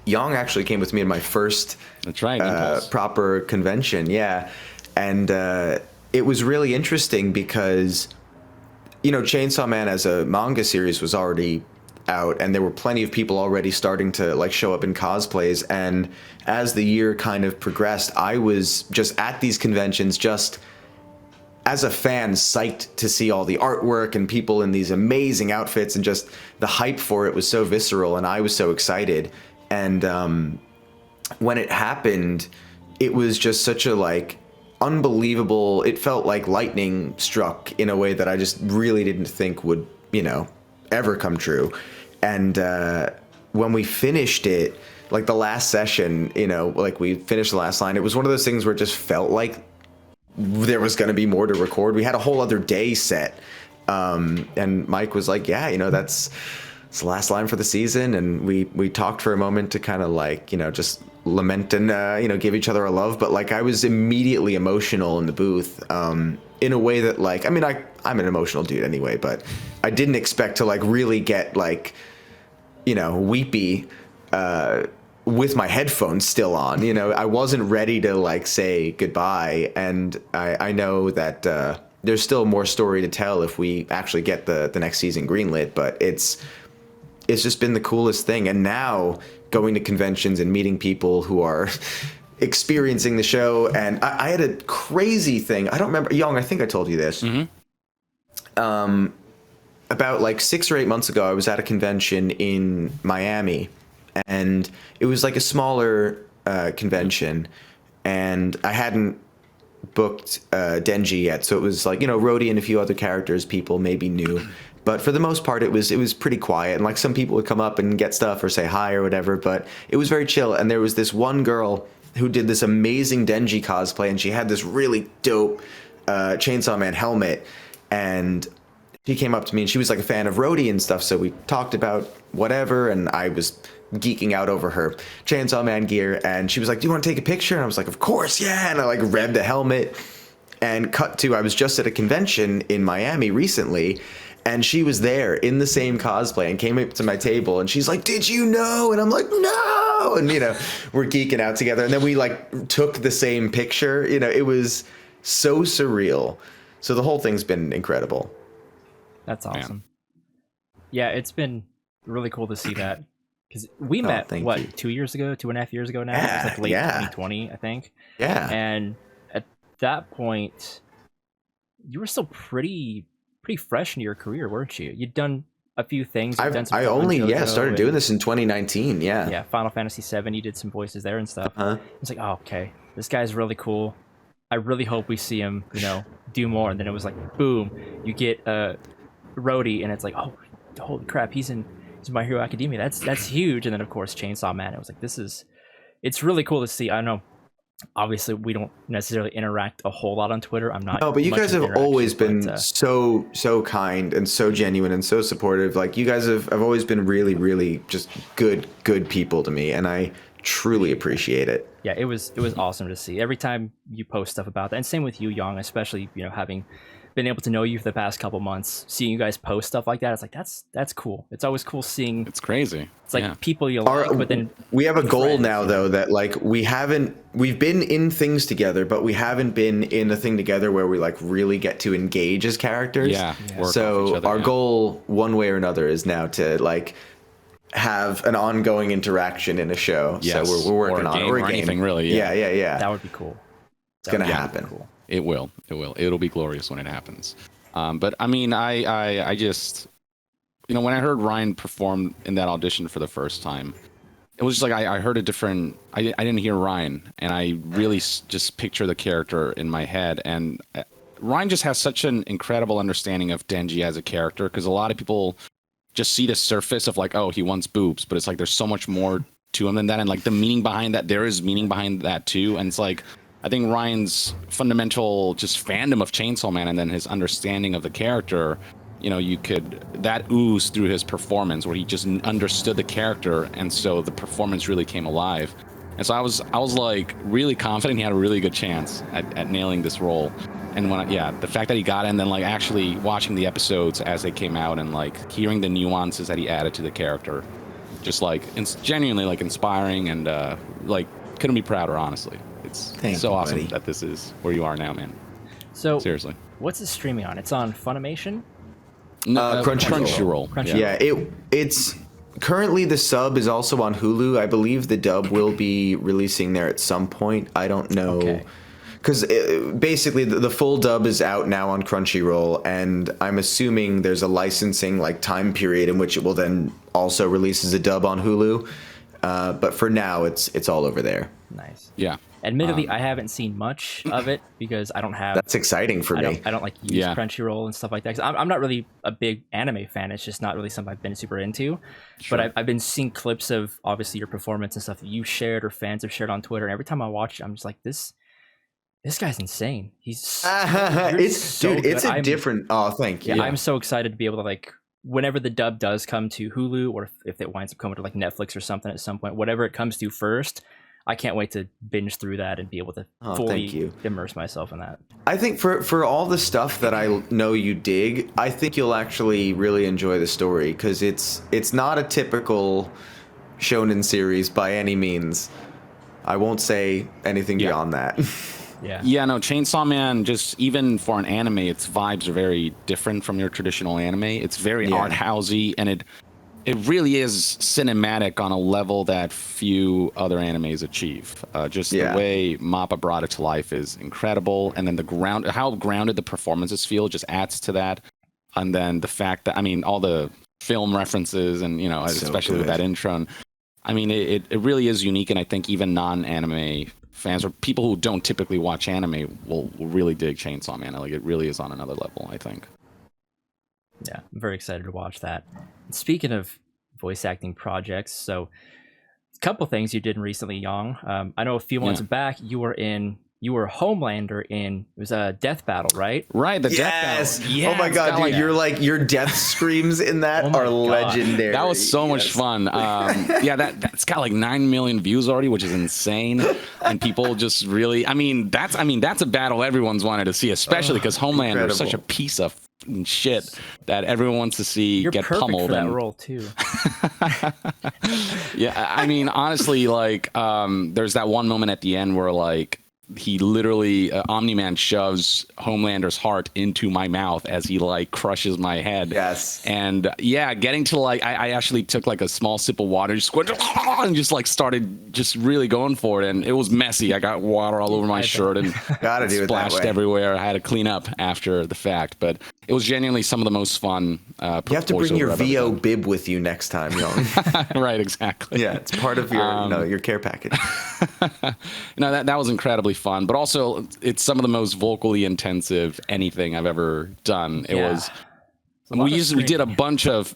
Yang actually came with me to my first That's right, proper convention. Yeah. And it was really interesting because, you know, Chainsaw Man as a manga series was already out, and there were plenty of people already starting to like show up in cosplays. And as the year kind of progressed, I was just at these conventions, just as a fan, psyched to see all the artwork and people in these amazing outfits, and just the hype for it was so visceral, and I was so excited. And when it happened, it was just such a like unbelievable, it felt like lightning struck in a way that I just really didn't think would, you know, ever come true. And when we finished it, like the last session, you know, like we finished the last line, it was one of those things where it just felt like there was going to be more to record. We had a whole other day set. And Mike was like, yeah, you know, it's the last line for the season. And we talked for a moment to kind of like, you know, just lament and, you know, give each other a love. But like, I was immediately emotional in the booth, in a way that like, I mean, I'm an emotional dude anyway, but I didn't expect to like really get like, you know, weepy, with my headphones still on. You know, I wasn't ready to like say goodbye. And I know that there's still more story to tell if we actually get the next season greenlit, but it's just been the coolest thing. And now going to conventions and meeting people who are experiencing the show. And I had a crazy thing. I don't remember, Young, I think I told you this. Mm-hmm. About like 6 or 8 months ago, I was at a convention in Miami, and it was like a smaller convention, and I hadn't booked Denji yet, so it was like, you know, Rhodey and a few other characters people maybe knew, but for the most part it was pretty quiet, and like some people would come up and get stuff or say hi or whatever, but it was very chill. And there was this one girl who did this amazing Denji cosplay, and she had this really dope Chainsaw Man helmet, and she came up to me and she was like a fan of Rhodey and stuff, so we talked about whatever, and I was geeking out over her Chainsaw Man gear, and she was like, do you want to take a picture? And I was like, of course, yeah. And I like read the helmet, and cut to, I was just at a convention in Miami recently, and she was there in the same cosplay and came up to my table, and she's like, did you know? And I'm like, no. And, you know, we're geeking out together, and then we like took the same picture. You know, it was so surreal. So the whole thing's been incredible. That's awesome. Yeah, it's been really cool to see that, because we met, what, you. 2 years ago, 2.5 years ago now? Yeah, it was like late 2020, I think. Yeah. And at that point, you were still pretty fresh in your career, weren't you? You'd done a few things. I only started doing this in 2019. Yeah. Final Fantasy VII. You did some voices there and stuff. It's like, oh, okay, this guy's really cool. I really hope we see him, you know, do more. And then it was like, boom, you get Rhodey, and it's like, oh, holy crap, he's in My Hero Academia. That's huge. And then of course Chainsaw Man. It was like, it's really cool to see. I know, obviously we don't necessarily interact a whole lot on Twitter. I'm not. No, but you guys have always been so kind and so genuine and so supportive. Like, you guys have always been really, really just good people to me, and I truly appreciate it. Yeah, it was awesome to see every time you post stuff about that, and same with you, Yang, especially, you know, having been able to know you for the past couple months, seeing you guys post stuff like that, it's like that's cool. It's always cool seeing. It's crazy. It's like people you like, but then we have a goal now, though, that like we've been in things together, but we haven't been in a thing together where we like really get to engage as characters. Yeah. So our goal, one way or another, is now to like have an ongoing interaction in a show. Yes. So we're working on it. Or anything really. Yeah. That would be cool. It's gonna happen. Cool. It will. It'll be glorious when it happens. But I mean, I just, you know, when I heard Ryan perform in that audition for the first time, it was just like I heard a different. I didn't hear Ryan, and I really just picture the character in my head. And Ryan just has such an incredible understanding of Denji as a character, because a lot of people just see the surface of like, oh, he wants boobs, but it's like there's so much more to him than that, and like the meaning behind that, there is meaning behind that too. And it's like, I think Ryan's fundamental just fandom of Chainsaw Man, and then his understanding of the character, you know, that oozed through his performance, where he just understood the character, and so the performance really came alive. And so I was like really confident he had a really good chance at nailing this role. And the fact that he got it, and then like actually watching the episodes as they came out and like hearing the nuances that he added to the character, just like it's genuinely like inspiring, and like couldn't be prouder, honestly. It's so awesome that this is where you are now, man. So seriously, what's it streaming on? It's on Funimation? No, Crunchyroll. Yeah, it's currently the sub is also on Hulu. I believe the dub will be releasing there at some point. I don't know. Okay. Because basically the full dub is out now on Crunchyroll, and I'm assuming there's a licensing like time period in which it will then also release as a dub on Hulu. But for now, it's all over there. Nice. Yeah. Admittedly, I haven't seen much of it because I don't have. That's exciting for me. I don't like use Crunchyroll and stuff like that. 'Cause I'm not really a big anime fan. It's just not really something I've been super into. Sure. But I've been seeing clips of obviously your performance and stuff that you shared or fans have shared on Twitter. And every time I watch it, I'm just like, this guy's insane. He's it's a different. Oh, thank you. Yeah, I'm so excited to be able to like whenever the dub does come to Hulu, or if it winds up coming to like Netflix or something at some point, whatever it comes to first. I can't wait to binge through that and be able to fully immerse myself in that. I think for all the stuff that I know you dig, I think you'll actually really enjoy the story, because it's not a typical shonen series by any means. I won't say anything beyond that. Yeah, no, Chainsaw Man, just even for an anime, its vibes are very different from your traditional anime. It's very art housey, and it really is cinematic on a level that few other animes achieve. The way Mappa brought it to life is incredible, and then how grounded the performances feel just adds to that. And then the fact that, I mean, all the film references, and especially with that intro, and, I mean, it really is unique, and I think even non-anime fans or people who don't typically watch anime will really dig Chainsaw Man. Like, it really is on another level, I think. Yeah, I'm very excited to watch that. Speaking of voice acting projects, so a couple things you did recently, Yang. I know a few months back you were Homelander in, it was a Death Battle, right? Right, the Death Battle. Yeah. Oh my god, dude, your death screams in that are legendary. That was so much fun. That's got like 9 million views already, which is insane. And people just really, that's a battle everyone's wanted to see, especially because Homelander is such a piece of shit that everyone wants to see get pummeled. You're perfect for that role too. Yeah, honestly, like there's that one moment at the end where like he literally Omni-Man shoves Homelander's heart into my mouth as he like crushes my head. Yes. And getting to like I actually took like a small sip of water, and just like started just really going for it, and it was messy. I got water all over my shirt and splashed everywhere. I had to clean up after the fact, but it was genuinely some of the most fun. You have to bring your VO bib with you next time, Right, exactly. Yeah, it's part of your care package. That was incredibly fun, but also it's some of the most vocally intensive anything I've ever done. It was. We did a bunch of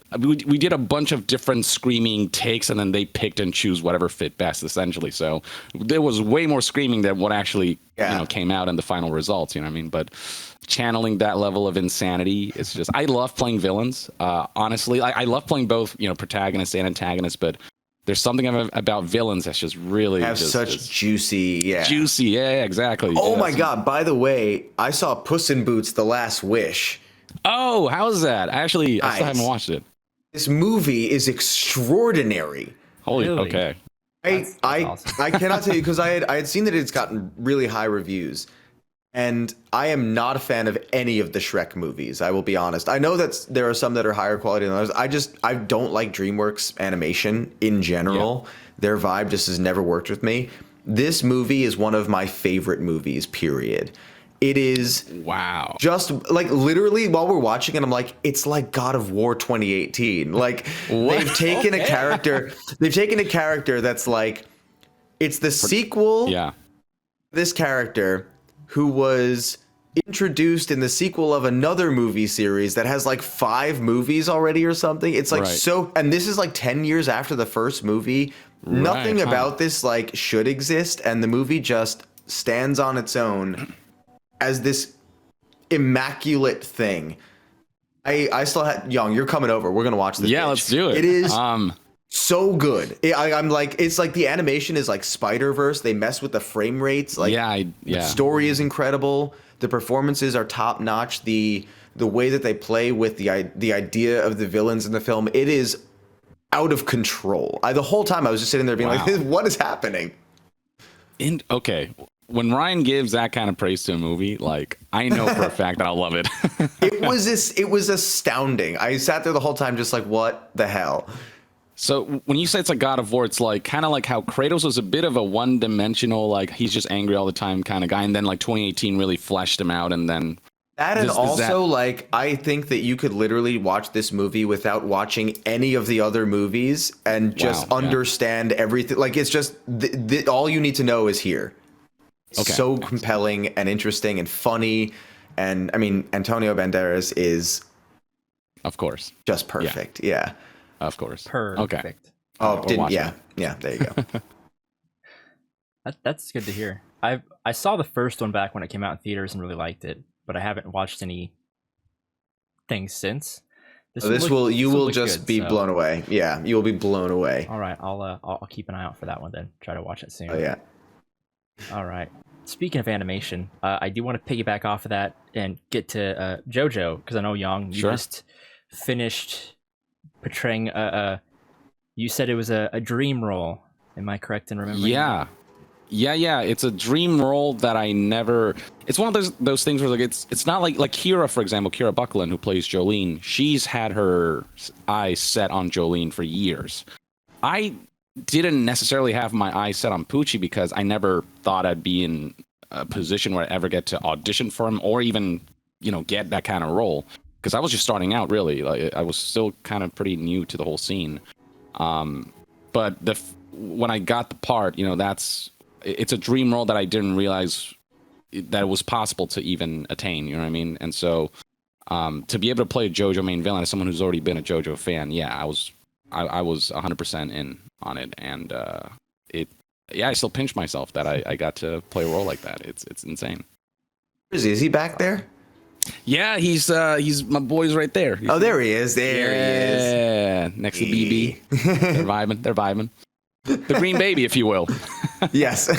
different screaming takes, and then they picked and choose whatever fit best, essentially. So there was way more screaming than what actually came out in the final results. You know what I mean? But channeling that level of insanity, it's just, I love playing villains. Honestly, I love playing both protagonists and antagonists, but there's something about villains that's just really juicy. Yeah, exactly. Oh my god! By the way, I saw Puss in Boots: The Last Wish. Oh, how's that? I still haven't watched it. This movie is extraordinary. Holy, okay. That's awesome. I cannot tell you, because I had seen that it's gotten really high reviews, and I am not a fan of any of the Shrek movies. I will be honest. I know that there are some that are higher quality than others. I don't like DreamWorks animation in general. Yeah. Their vibe just has never worked with me. This movie is one of my favorite movies, period. It is just like literally while we're watching it, I'm like, it's like God of War 2018. Like they've taken a character that's like, it's the sequel. Yeah. This character who was introduced in the sequel of another movie series that has like 5 movies already or something. It's like and this is like 10 years after the first movie. Nothing about this like should exist, and the movie just stands on its own as this immaculate thing. I still had Young, you're coming over. We're gonna watch this. Yeah, let's do it. It is So good. I'm like, it's like the animation is like Spider-Verse. They mess with the frame rates. Like, the story is incredible. The performances are top notch. The way that they play with the idea of the villains in the film, it is out of control. The whole time I was just sitting there being like, what is happening? Okay, when Ryan gives that kind of praise to a movie, like, I know for a fact that I'll love it. It was astounding. I sat there the whole time just like, what the hell? So when you say it's like God of War, it's like kind of like how Kratos was a bit of a one-dimensional, like he's just angry all the time kind of guy, and then like 2018 really fleshed him out, and then like I think that you could literally watch this movie without watching any of the other movies and just understand everything. Like, it's just all you need to know is here. Okay. So compelling and interesting and funny, and I mean Antonio Banderas is, of course, just perfect. Yeah. Of course. Perfect. Okay. Oh, yeah. There you go. That's good to hear. I saw the first one back when it came out in theaters and really liked it, but I haven't watched any things since. You will just be blown away. Yeah, you will be blown away. All right, I'll keep an eye out for that one then. Try to watch it soon. Oh yeah. All right. Speaking of animation, I do want to piggyback off of that and get to JoJo, because I know Yang, you just finished portraying you said it was a dream role. Am I correct in remembering? Yeah. It's a dream role that I never. It's one of those things where like it's not like Kira, for example, Kira Buckland, who plays Jolene. She's had her eyes set on Jolene for years. I didn't necessarily have my eyes set on Poochie because I never thought I'd be in a position where I ever get to audition for him or even get that kind of role. Because I was just starting out, really. Like, I was still kind of pretty new to the whole scene. But when I got the part, it's a dream role that I didn't realize that it was possible to even attain. You know what I mean? And so to be able to play a JoJo main villain as someone who's already been a JoJo fan, I was 100% in on it, and I still pinch myself that I got to play a role like that. It's insane. Is he back there? Yeah, he's my boy's right there. Oh, there he is. He is. Yeah, next to BB. They're vibing. The green baby, if you will. Yes.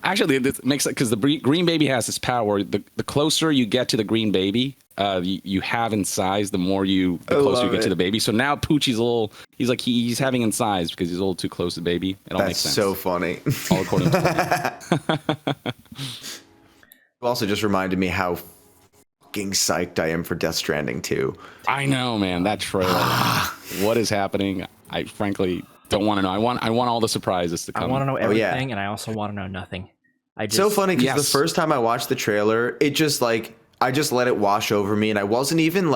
Actually, it makes it because the green baby has this power. The closer you get to the green baby, you have in size, the closer you get to the baby. So now Poochie's he's having in size because he's a little too close to the baby. It all makes sense. That's so funny. All according to You also just reminded me how fucking psyched I am for Death Stranding 2. I know, man. That trailer. What is happening? I frankly don't want to know. I want all the surprises to come. I want to know everything, and I also want to know nothing. So funny because the first time I watched the trailer, it just I just let it wash over me, and I wasn't even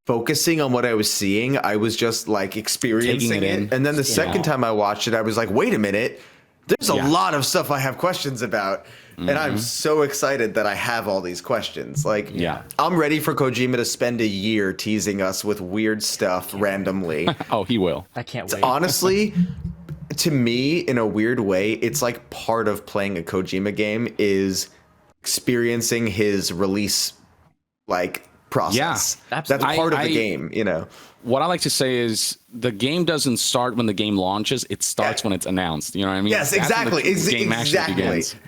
focusing on what I was seeing. I was just experiencing it. And then the second time I watched it, I was like, wait a minute, there's a lot of stuff I have questions about. Mm-hmm. And I'm so excited that I have all these questions. I'm ready for Kojima to spend a year teasing us with weird stuff randomly. Oh, he will. I can't wait. Honestly, to me, in a weird way, it's part of playing a Kojima game is experiencing his release process. Yeah, that's part of the game, What I like to say is the game doesn't start when the game launches. It starts when it's announced. You know what I mean? Yes, exactly. It's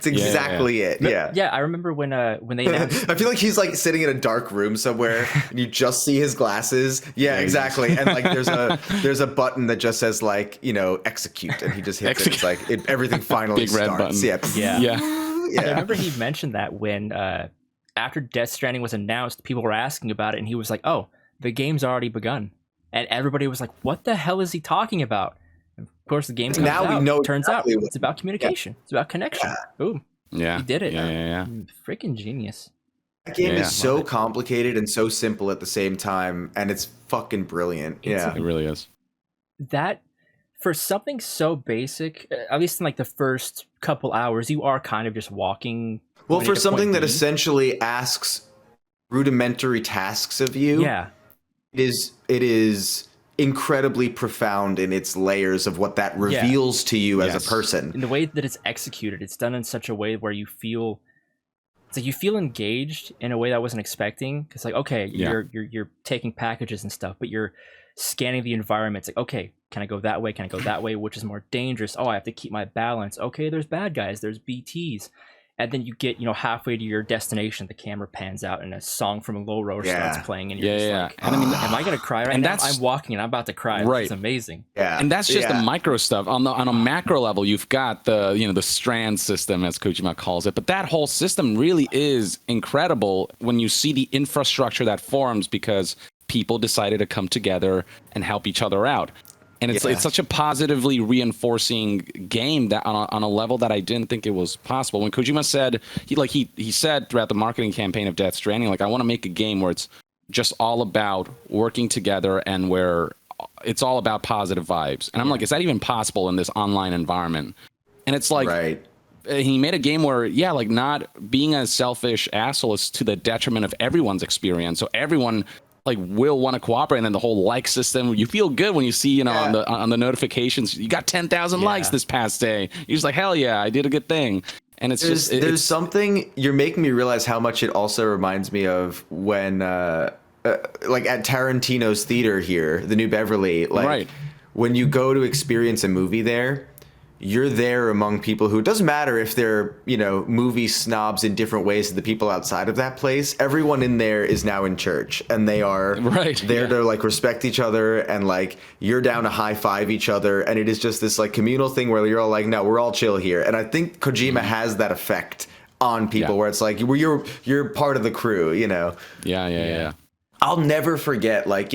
exactly it. Yeah. Yeah, I remember when they announced. I feel like he's sitting in a dark room somewhere and you just see his glasses. Yeah, exactly. And there's a button that just says execute, and he just hits it. It's everything finally Big red starts. Button. Yeah. I remember he mentioned that when after Death Stranding was announced, people were asking about it, and he was like, "Oh, the game's already begun." And everybody was like, what the hell is he talking about? And of course, the game comes out. We know turns out it's about communication. It's about connection. Boom. Yeah. He did it. Yeah. Freaking genius. That game is so complicated and so simple at the same time, and it's fucking brilliant. It really is. That, for something so basic, at least in the first couple hours, you are kind of just walking. Well, for something that essentially asks rudimentary tasks of you. Yeah. It is incredibly profound in its layers of what that reveals to you as a person. In the way that it's executed, it's done in such a way where you feel it's like you feel engaged in a way that I wasn't expecting. Because like, okay, Yeah. you're taking packages and stuff, but you're scanning the environment. It's like, okay, can I go that way? Can I go that way? Which is more dangerous? Oh, I have to keep my balance. Okay, there's bad guys. There's BTs. And then you get, halfway to your destination, the camera pans out and a song from Low Road starts playing, and you're just like, and I mean, am I gonna cry right now? I'm walking and I'm about to cry. Right. It's amazing. Yeah. And that's just the micro stuff. On a macro level, you've got the strand system, as Kojima calls it. But that whole system really is incredible when you see the infrastructure that forms because people decided to come together and help each other out. And it's such a positively reinforcing game that on a level that I didn't think it was possible. When Kojima said he said throughout the marketing campaign of Death Stranding, like, I want to make a game where it's just all about working together and where it's all about positive vibes. And I'm like, is that even possible in this online environment? And it's like, he made a game where, like, not being a selfish asshole is to the detriment of everyone's experience. So everyone like will want to cooperate, and then the whole like system, you feel good when you see on the notifications you got 10,000 likes this past day. You're just like, hell yeah, I did a good thing. And it's there's something, you're making me realize how much it also reminds me of when like at Tarantino's theater here, the New Beverly, like when you go to experience a movie there, you're there among people who, it doesn't matter if they're, movie snobs in different ways to the people outside of that place. Everyone in there is now in church, and they are there to like respect each other, and like you're down to high five each other, and it is just this like communal thing where you're all like, no, we're all chill here. And I think Kojima has that effect on people where it's like you're part of the crew, Yeah. I'll never forget, like,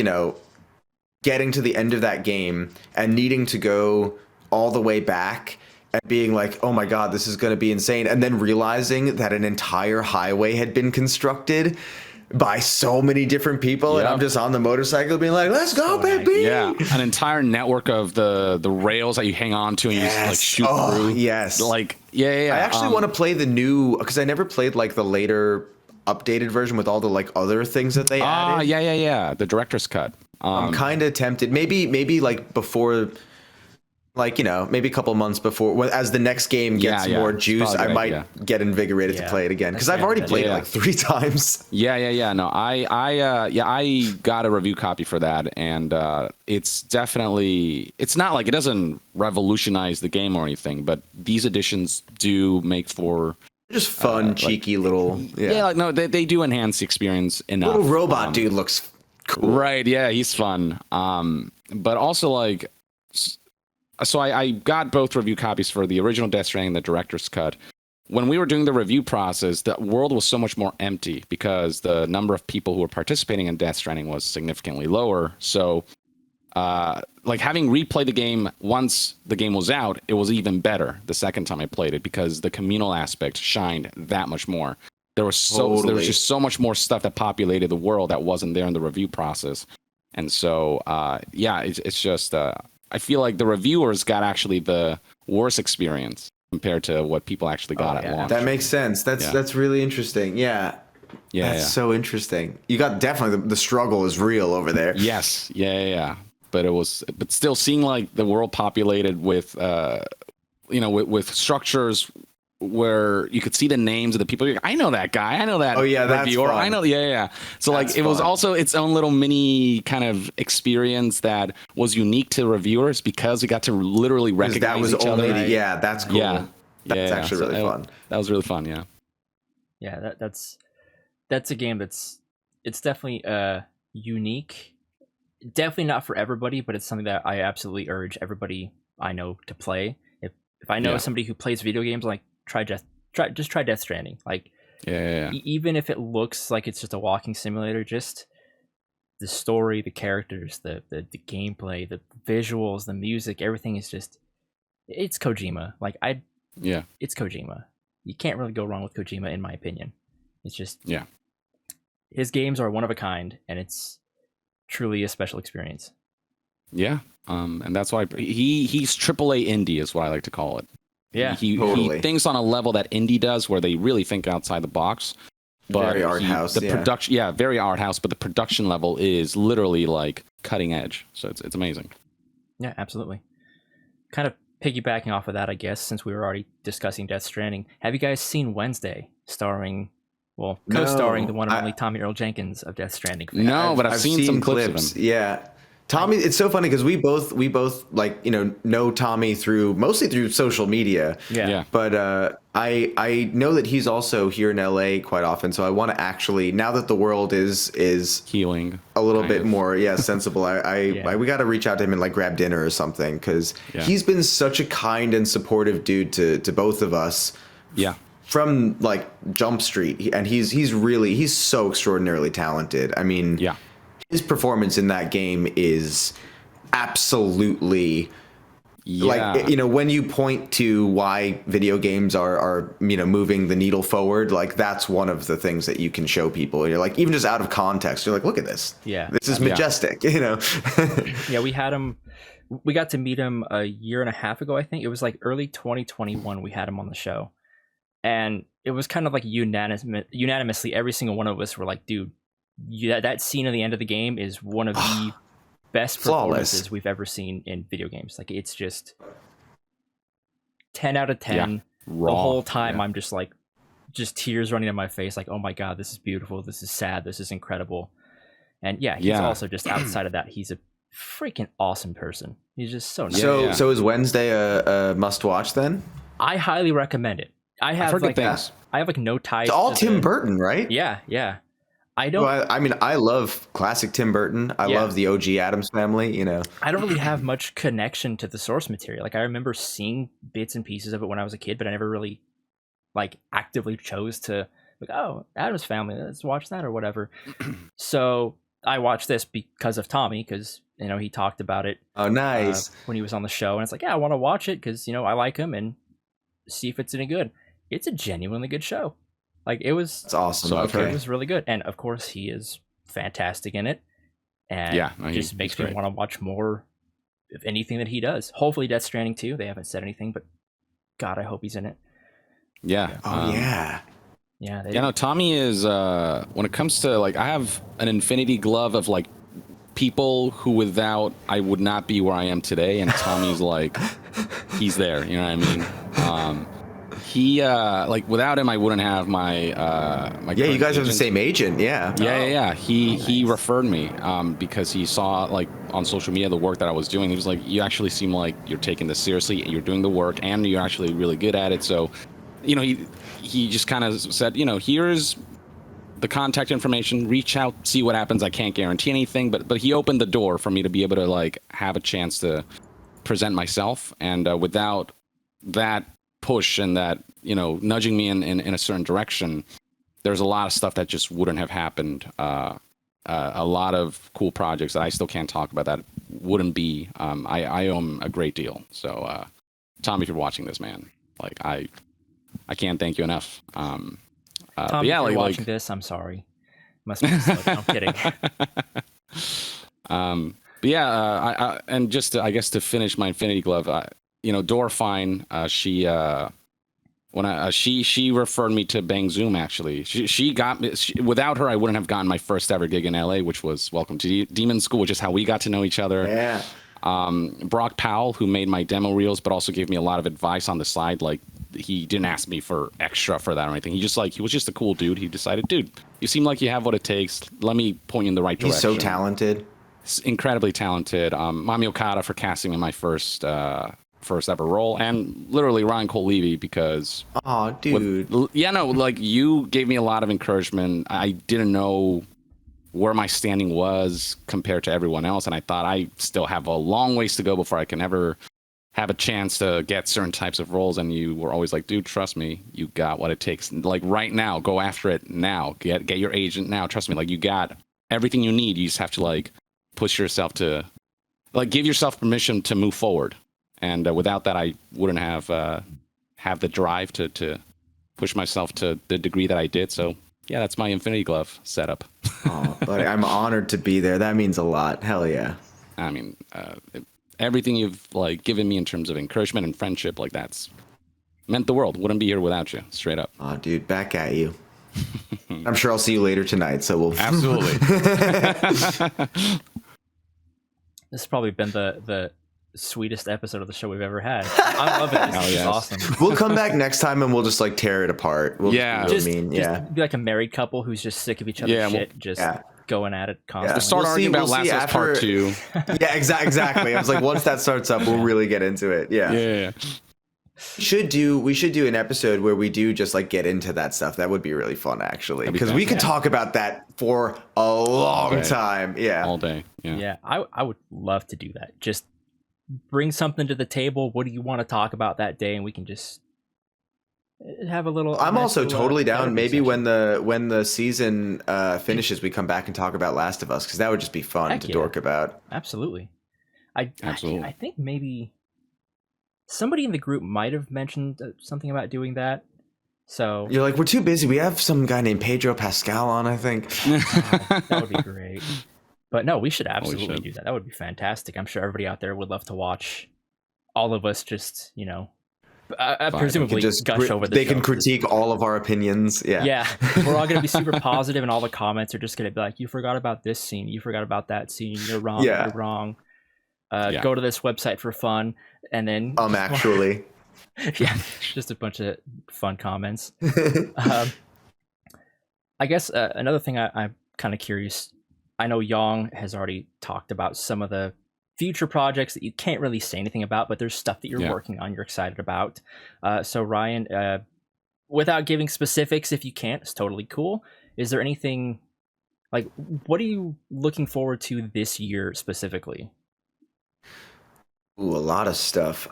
getting to the end of that game and needing to go all the way back and being like, oh my God, this is going to be insane. And then realizing that an entire highway had been constructed by so many different people. And I'm just on the motorcycle being like, let's go, baby. Yeah. An entire network of the rails that you hang on to and you just like shoot through. Yes. Like, I actually want to play the new, because I never played like the later updated version with all the like other things that they added. Yeah. The director's cut. I'm kind of tempted. Maybe like before, like, maybe a couple months before, as the next game gets more juice, I might get invigorated to play it again, because I've already played it like 3 times. No, I got a review copy for that, and it's definitely, it's not like it doesn't revolutionize the game or anything, but these additions do make for just fun, cheeky little no, they do enhance the experience enough. Little robot dude looks cool, right? Yeah, he's fun. But also like, so I got both review copies for the original Death Stranding and the director's cut. When we were doing the review process, the world was so much more empty because the number of people who were participating in Death Stranding was significantly lower. So, like, having replayed the game once the game was out, it was even better the second time I played it because the communal aspect shined that much more. There was just so much more stuff that populated the world that wasn't there in the review process. And so, it's just, I feel like the reviewers got actually the worst experience compared to what people actually got at launch. That makes sense. That's really interesting. That's so interesting. You got definitely the struggle is real over there. Yes. Yeah. But still seeing like the world populated with, with structures where you could see the names of the people. I know that guy. I know that. Oh yeah, that's reviewer. fun. I know. Yeah. So that's like it was also its own little mini kind of experience that was unique to reviewers because we got to literally recognize each other. Yeah, that's cool. Yeah. That's actually really fun. That was really fun. Yeah. Yeah, that's a game it's definitely unique. Definitely not for everybody, but it's something that I absolutely urge everybody I know to play. If I know somebody who plays video games, like try Death Stranding. Like, even if it looks like it's just a walking simulator, just the story, the characters, the gameplay, the visuals, the music, everything is just, it's Kojima. Like it's Kojima. You can't really go wrong with Kojima, in my opinion. It's just his games are one of a kind, and it's truly a special experience. Yeah, and that's why he's AAA indie is what I like to call it. Yeah, he thinks on a level that indie does, where they really think outside the box. But very art house. Production, very art house. But the production level is literally like cutting edge. So it's amazing. Yeah, absolutely. Kind of piggybacking off of that, I guess, since we were already discussing Death Stranding. Have you guys seen Wednesday, starring Well, co-starring No, the one and only Tommy Earl Jenkins of Death Stranding. No, but I've seen some clips of him. Yeah. Tommy, it's so funny because we both like, know Tommy mostly through social media. Yeah. But I know that he's also here in LA quite often, so I want to actually, now that the world is Healing a little bit more sensible, we got to reach out to him and like grab dinner or something, because he's been such a kind and supportive dude to both of us. Yeah. From like Jump Street, and he's so extraordinarily talented. I mean, his performance in that game is absolutely like, when you point to why video games are moving the needle forward, like that's one of the things that you can show people. You're like, even just out of context, you're like, look at this. Yeah. This is majestic, Yeah, we had him. We got to meet him a year and a half ago, I think. It was like early 2021 we had him on the show. And it was kind of like unanimously, every single one of us were like, dude, that scene at the end of the game is one of the best performances we've ever seen in video games. Like, it's just 10 out of 10. The whole time I'm just like, just tears running down my face. Like, oh my God, this is beautiful. This is sad. This is incredible. And he's also just outside of that, he's a freaking awesome person. He's just so nice. So is Wednesday a must watch then? I highly recommend it. I have like no ties. It's all Tim Burton, right? Yeah. I don't. Well, I mean, I love classic Tim Burton. I love the OG Addams Family. I don't really have much connection to the source material. Like, I remember seeing bits and pieces of it when I was a kid, but I never really like actively chose to like, oh, Addams Family, let's watch that or whatever. So I watched this because of Tommy, because he talked about it. Oh, nice. When he was on the show, and it's like, I want to watch it because I like him and see if it's any good. It's a genuinely good show. Like, it was. It's awesome. So it was really good, and of course he is fantastic in it, and just makes me want to watch more of anything that he does. Hopefully, Death Stranding 2. They haven't said anything, but God, I hope he's in it. Yeah. Yeah. Tommy is. When it comes to like, I have an infinity glove of like people who without I would not be where I am today, and Tommy's like, he's there. You know what I mean? He like, without him I wouldn't have my my you guys have the same agent. He referred me because he saw like on social media the work that I was doing. He was like, you actually seem like you're taking this seriously and you're doing the work and you're actually really good at it. So he just kind of said, here's the contact information, reach out, see what happens. I can't guarantee anything, but he opened the door for me to be able to like have a chance to present myself. And without that push and that nudging me in a certain direction, there's a lot of stuff that just wouldn't have happened. A lot of cool projects that I still can't talk about that wouldn't be. I owe him a great deal. So Tom, if you're watching this, man, like I can't thank you enough. Tom, if you're watching this, I'm sorry. Must be slow. I'm kidding. But yeah, and just to, I guess to finish my Infinity Glove, Dora Fine, she she referred me to Bang Zoom. Actually, she got me. Without her, I wouldn't have gotten my first ever gig in LA, which was Welcome to Demon School, which is how we got to know each other. Yeah. Brock Powell, who made my demo reels, but also gave me a lot of advice on the side. Like, he didn't ask me for extra for that or anything. He was just a cool dude. He decided, dude, you seem like you have what it takes. Let me point you in the right direction. He's so talented. Incredibly talented. Mami Okada for casting me in my first ever role, and literally Ryan Colt Levy, because dude, like, you gave me a lot of encouragement. I didn't know where my standing was compared to everyone else, and I thought I still have a long ways to go before I can ever have a chance to get certain types of roles. And you were always like, dude, trust me, you got what it takes. Like, right now, go after it now. Get your agent now. Trust me, like, you got everything you need. You just have to like push yourself to, like, give yourself permission to move forward. And without that, I wouldn't have the drive to push myself to the degree that I did. So yeah, that's my Infinity Glove setup. Oh, buddy, I'm honored to be there. That means a lot. Hell yeah. I mean, everything you've like given me in terms of encouragement and friendship, like, that's meant the world. Wouldn't be here without you. Straight up. Oh, dude, back at you. I'm sure I'll see you later tonight. So we'll absolutely. This has probably been the sweetest episode of the show we've ever had. I'm loving this. This is awesome. We'll come back next time and we'll just like tear it apart. We'll just be like a married couple who's just sick of each other's shit, going at it constantly. We'll start arguing about Last of Us Part 2. Yeah, exactly. I was like, once that starts up, we'll really get into it. Yeah. We should do an episode where we do just like get into that stuff. That would be really fun, actually, because we could talk about that for a long time. Yeah, all day. Yeah, I would love to do that. Just bring something to the table. What do you want to talk about that day, and we can just have a little. I'm also totally down. Maybe when the season finishes, we come back and talk about Last of Us, because that would just be fun to dork about. Absolutely. I think maybe somebody in the group might have mentioned something about doing that. So you're like, we're too busy. We have some guy named Pedro Pascal on, I think. That would be great. But no, we should absolutely do that. That would be fantastic. I'm sure everybody out there would love to watch all of us just, presumably just gush over the show. They can critique all of our opinions. Yeah. We're all going to be super positive, and all the comments are just going to be like, you forgot about this scene. You forgot about that scene. You're wrong. You're wrong. Go to this website for fun. And then actually just a bunch of fun comments. I guess another thing I'm kind of curious, I know Yong has already talked about some of the future projects that you can't really say anything about, but there's stuff that you're working on, you're excited about. So Ryan, without giving specifics, if you can't, it's totally cool. Is there anything, like, what are you looking forward to this year specifically? Ooh, a lot of stuff.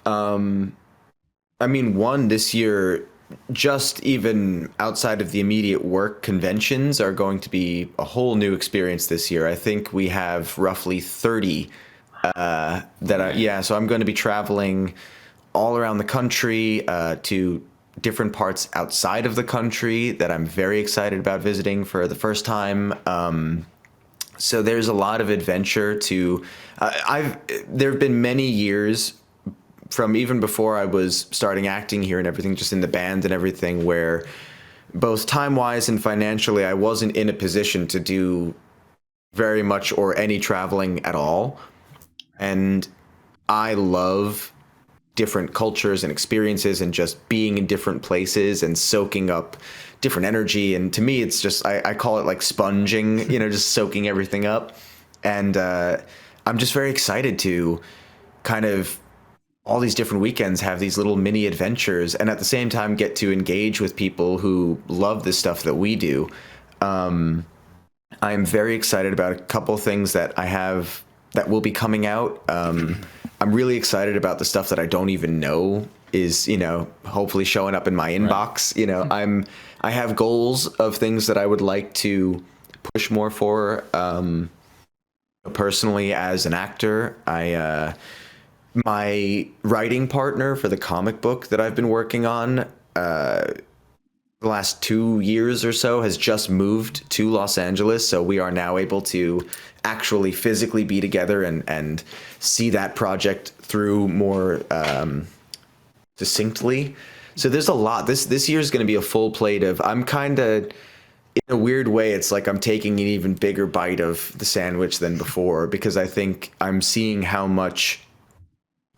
This year, just even outside of the immediate work, conventions are going to be a whole new experience this year. I think we have roughly 30 so I'm going to be traveling all around the country to different parts outside of the country that I'm very excited about visiting for the first time. So there's a lot of adventure to. There have been many years from even before I was starting acting here and everything, just in the band and everything, where both time-wise and financially, I wasn't in a position to do very much or any traveling at all. And I love different cultures and experiences and just being in different places and soaking up different energy. And to me, it's just, I call it like sponging, just soaking everything up. And I'm just very excited to kind of all these different weekends have these little mini adventures, and at the same time get to engage with people who love the stuff that we do. I'm very excited about a couple things that I have that will be coming out. I'm really excited about the stuff that I don't even know is, hopefully showing up in my inbox. Right. I have goals of things that I would like to push more for. Personally, as an actor, my writing partner for the comic book that I've been working on the last 2 years or so has just moved to Los Angeles. So we are now able to actually physically be together and see that project through more succinctly. So there's a lot. This year is going to be a full plate of, I'm kind of, in a weird way, it's like I'm taking an even bigger bite of the sandwich than before, because I think I'm seeing how much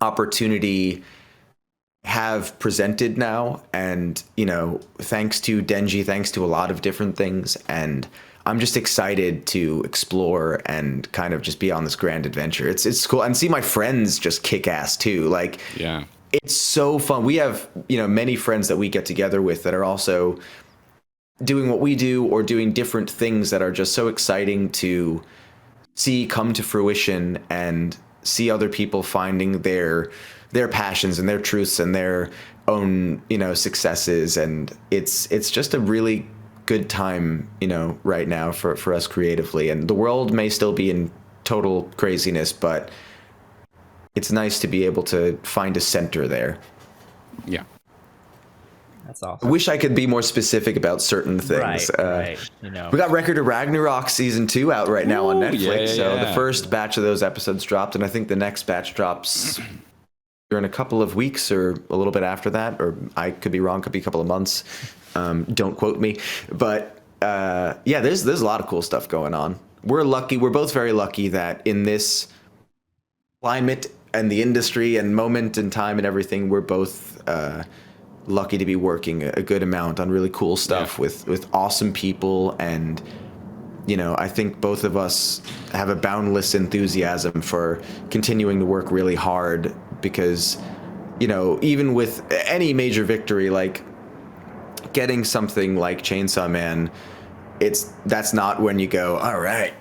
opportunity have presented now, and thanks to Denji, thanks to a lot of different things, and I'm just excited to explore and kind of just be on this grand adventure. It's cool, and see my friends just kick ass too. Like, it's so fun. We have many friends that we get together with that are also doing what we do or doing different things that are just so exciting to see come to fruition, and see other people finding their passions and their truths and their own successes. And it's just a really good time right now for us creatively. And the world may still be in total craziness, but it's nice to be able to find a center there. That's awesome. I wish I could be more specific about certain things. Right. We got Record of Ragnarok season 2 out right now on Netflix. So the first batch of those episodes dropped, and I think the next batch drops in a couple of weeks or a little bit after that, or I could be wrong, could be a couple of months. Don't quote me. But there's a lot of cool stuff going on. We're lucky. We're both very lucky that in this climate and the industry and moment in time and everything, we're both lucky to be working a good amount on really cool stuff with awesome people. And, you know, I think both of us have a boundless enthusiasm for continuing to work really hard because, you know, even with any major victory, like getting something like Chainsaw Man, that's not when you go, all right,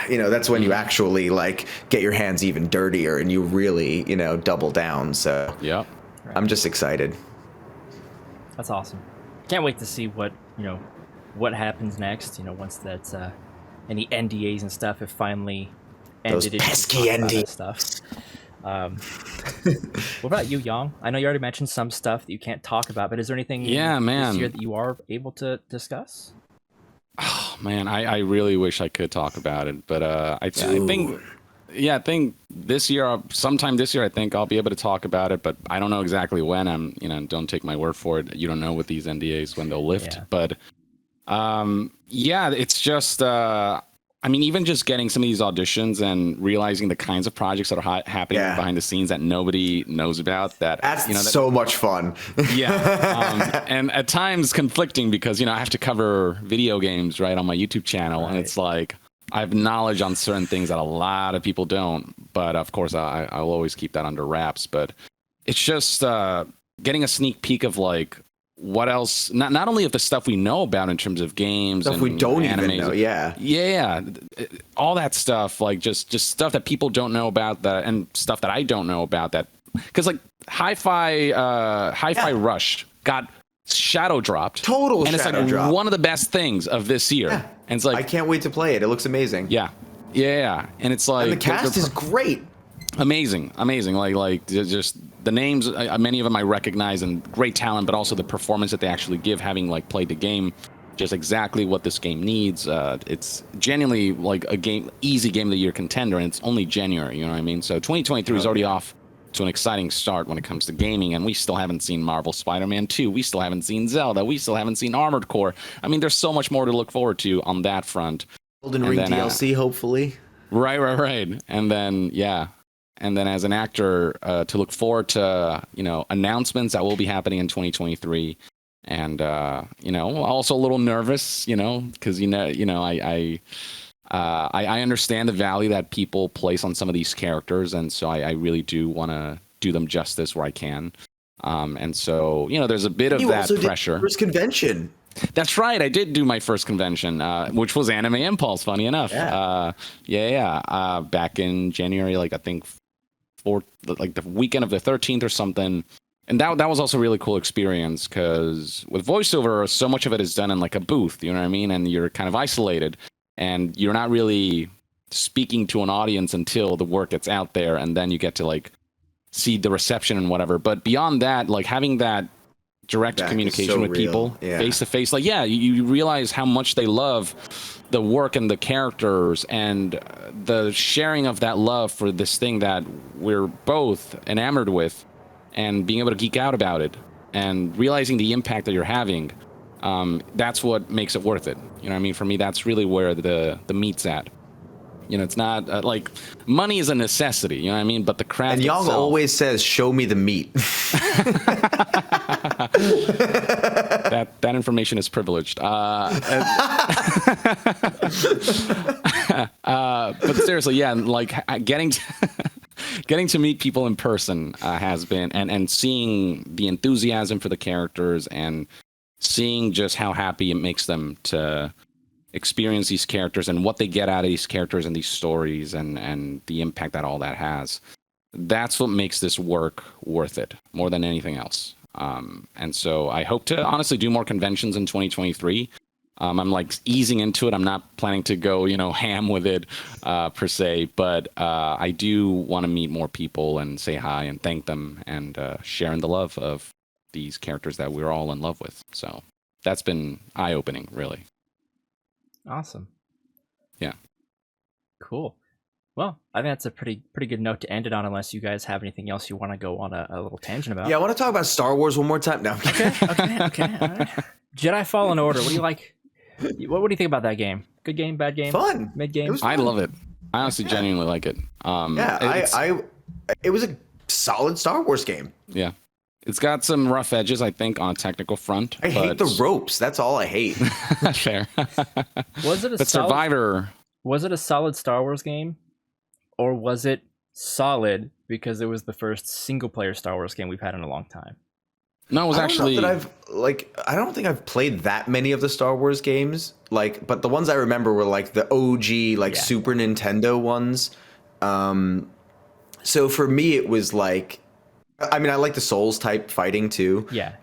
you know, that's when you actually like get your hands even dirtier and you really, you know, double down. So yeah, I'm just excited. That's awesome. Can't wait to see what happens next. You know, once that's any NDAs and stuff have finally ended. Those pesky NDAs stuff. What about you, Yang? I know you already mentioned some stuff that you can't talk about, but is there anything this year that you are able to discuss? Oh man, I really wish I could talk about it, but I think this year, sometime this year, I think I'll be able to talk about it, but I don't know exactly when. Don't take my word for it. You don't know with these NDAs when they'll lift, but it's just, even just getting some of these auditions and realizing the kinds of projects that are happening behind the scenes that nobody knows about. That's so much fun. And at times conflicting because, I have to cover video games, right, on my YouTube channel. And it's like, I have knowledge on certain things that a lot of people don't. But of course, I'll always keep that under wraps. But it's just getting a sneak peek of like, what else, not only of the stuff we know about in terms of games stuff and we don't animes, even know all that stuff, like just stuff that people don't know about, that and stuff that I don't know about, that because like Hi-Fi Rush got shadow dropped, and it's like one of the best things of this year, and it's like I can't wait to play it. It looks amazing. And it's like, and the cast is great. Amazing, like just the names, many of them I recognize, and great talent, but also the performance that they actually give, having like played the game, just exactly what this game needs. It's genuinely like easy game of the year contender, and it's only January, you know what I mean? So 2023 is already off to an exciting start when it comes to gaming, and we still haven't seen Marvel Spider-Man 2, we still haven't seen Zelda, we still haven't seen Armored Core. I mean, there's so much more to look forward to on that front. Golden Ring DLC, hopefully. Right. And then as an actor, to look forward to, announcements that will be happening in 2023. And, also a little nervous, because, I understand the value that people place on some of these characters. And so I really do want to do them justice where I can. And so, there's a bit of that pressure. First convention. That's right. I did do my first convention, which was Anime Impulse, funny enough. Back in January, like I think the weekend of the 13th or something. And that was also a really cool experience because with voiceover, so much of it is done in like a booth, you know what I mean? And you're kind of isolated and you're not really speaking to an audience until the work gets out there. And then you get to like see the reception and whatever. But beyond that, like having that direct communication with people face to face, like, you realize how much they love the work and the characters and the sharing of that love for this thing that we're both enamored with, and being able to geek out about it and realizing the impact that you're having. That's what makes it worth it. You know what I mean? For me, that's really where the meat's at. It's not like money is a necessity, you know what I mean? But the craft and Yang itself, always says, show me the meat. that information is privileged. But seriously, like getting to meet people in person has been, and seeing the enthusiasm for the characters and seeing just how happy it makes them to experience these characters and what they get out of these characters and these stories and the impact that all that has. That's what makes this work worth it more than anything else. And so I hope to honestly do more conventions in 2023. I'm like easing into it. I'm not planning to go, ham with it per se, but I do want to meet more people and say hi and thank them and sharing the love of these characters that we're all in love with. So that's been eye-opening, really. Awesome. Yeah. Cool. Well, I think that's a pretty good note to end it on, unless you guys have anything else you want to go on a little tangent about. Yeah, I want to talk about Star Wars one more time now. Okay. All right. Jedi Fallen Order. What do you like? What do you think about that game? Good game, bad game? Fun. Mid game? I love it. I honestly genuinely like it. I it was a solid Star Wars game. Yeah. It's got some rough edges, I think, on a technical front. I hate the ropes. That's all I hate. Fair. Was it a But Survivor... Was it a solid Star Wars game? Or was it solid because it was the first single-player Star Wars game we've had in a long time? No, it was actually... I don't think I've played that many of the Star Wars games. Like, but the ones I remember were like the OG, like Super Nintendo ones. So for me, it was like, I mean, I like the Souls type fighting too. Yeah.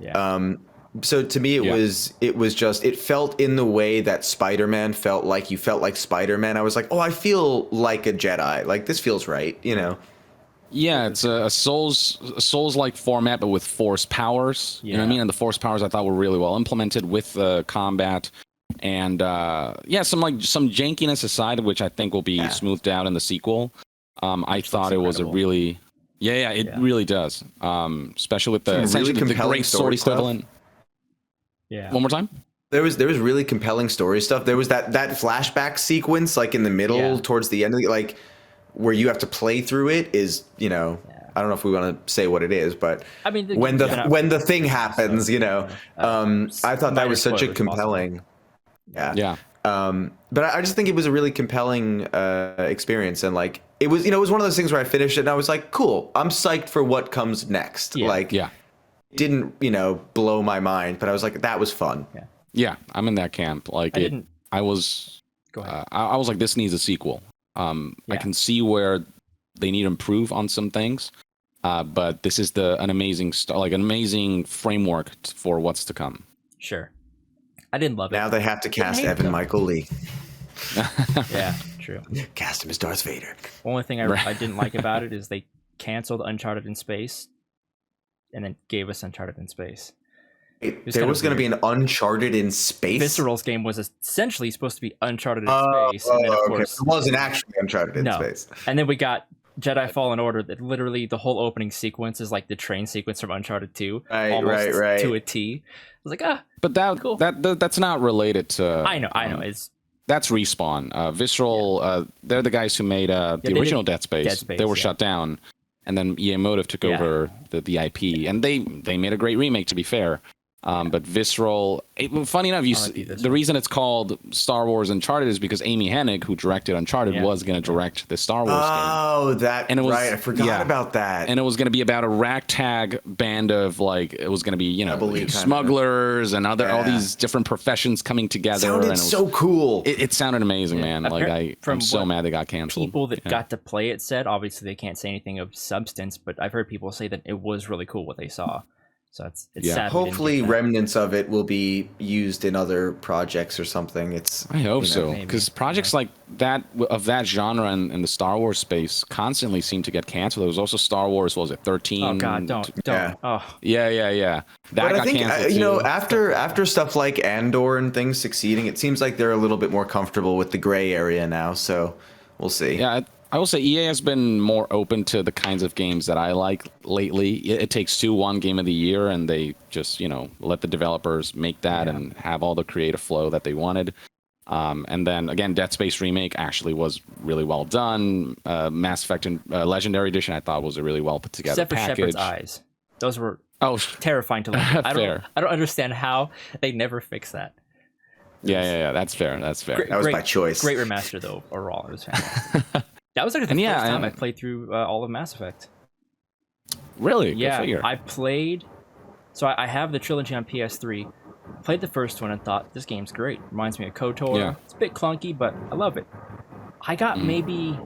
So to me, it was just, it felt in the way that Spider-Man felt like you felt like Spider-Man. I was like, oh, I feel like a Jedi. Like, this feels right, you know? Yeah, it's a Souls-like format, but with Force powers. You know what I mean? And the Force powers I thought were really well implemented with combat. And some jankiness aside, which I think will be smoothed out in the sequel. I thought it was a really... It really does. Especially with the great sword equivalent. Yeah. One more time? There was really compelling story stuff. There was that flashback sequence, like in the middle, towards the end of like where you have to play through it is, you know, I don't know if we want to say what it is, but I mean, when the thing happens, you know, I thought that was such a compelling, but I just think it was a really compelling experience, and like it was one of those things where I finished it and I was like, cool, I'm psyched for what comes next. It didn't, blow my mind, but I was like, that was fun. Yeah, I'm in that camp. Like I was like, this needs a sequel. I can see where they need to improve on some things, but this is an amazing framework for what's to come. Sure, I didn't love it. Now they have to cast Evan Michael Lee. Yeah, true. Cast him as Darth Vader. Only thing I didn't like about it is they canceled Uncharted in Space, and then gave us Uncharted in Space. There was going to be an Uncharted in Space? Visceral's game was essentially supposed to be Uncharted in Space. And then, of course, it wasn't actually Uncharted in Space. And then we got Jedi Fallen Order, that literally the whole opening sequence is like the train sequence from Uncharted 2. Almost to a T. I was like, but cool. That's not related to... I know. That's Respawn. Visceral, they're the guys who made the original Dead Space. They were shut down. And then EA Motive took over the IP. And they made a great remake, to be fair. But Visceral, funny enough, the reason it's called Star Wars Uncharted is because Amy Hennig, who directed Uncharted, was going to direct the Star Wars game. Oh, right. I forgot about that. And it was going to be about a ragtag band of, like, it was going to be, smugglers and all these different professions coming together. It sounded so cool. It sounded amazing, man. Like, I'm so mad they got canceled. People that got to play it said, obviously they can't say anything of substance, but I've heard people say that it was really cool what they saw. So it's sad. Hopefully remnants of it will be used in other projects or something. I hope so, because projects like that of that genre in the Star Wars space constantly seem to get canceled. There was also Star Wars, what was it, 13? Oh God, don't. Yeah. Oh. Yeah. That got canceled too. after stuff like Andor and things succeeding, it seems like they're a little bit more comfortable with the gray area now. So we'll see. Yeah. I will say EA has been more open to the kinds of games that I like lately. It Takes Two won Game of the Year, and they just, let the developers make that and have all the creative flow that they wanted. And then, again, Dead Space Remake actually was really well done. Mass Effect and Legendary Edition I thought was a really well put together package. Except for Shepard's eyes. Those were terrifying to look at. I don't understand how they never fix that. Yeah, that's fair. That was by choice. Great remaster, though, overall. It was fantastic. That was actually the first time I played through all of Mass Effect. Really? Yeah, I played... So I have the trilogy on PS3. Played the first one and thought, this game's great. Reminds me of KOTOR. Yeah. It's a bit clunky, but I love it. I got maybe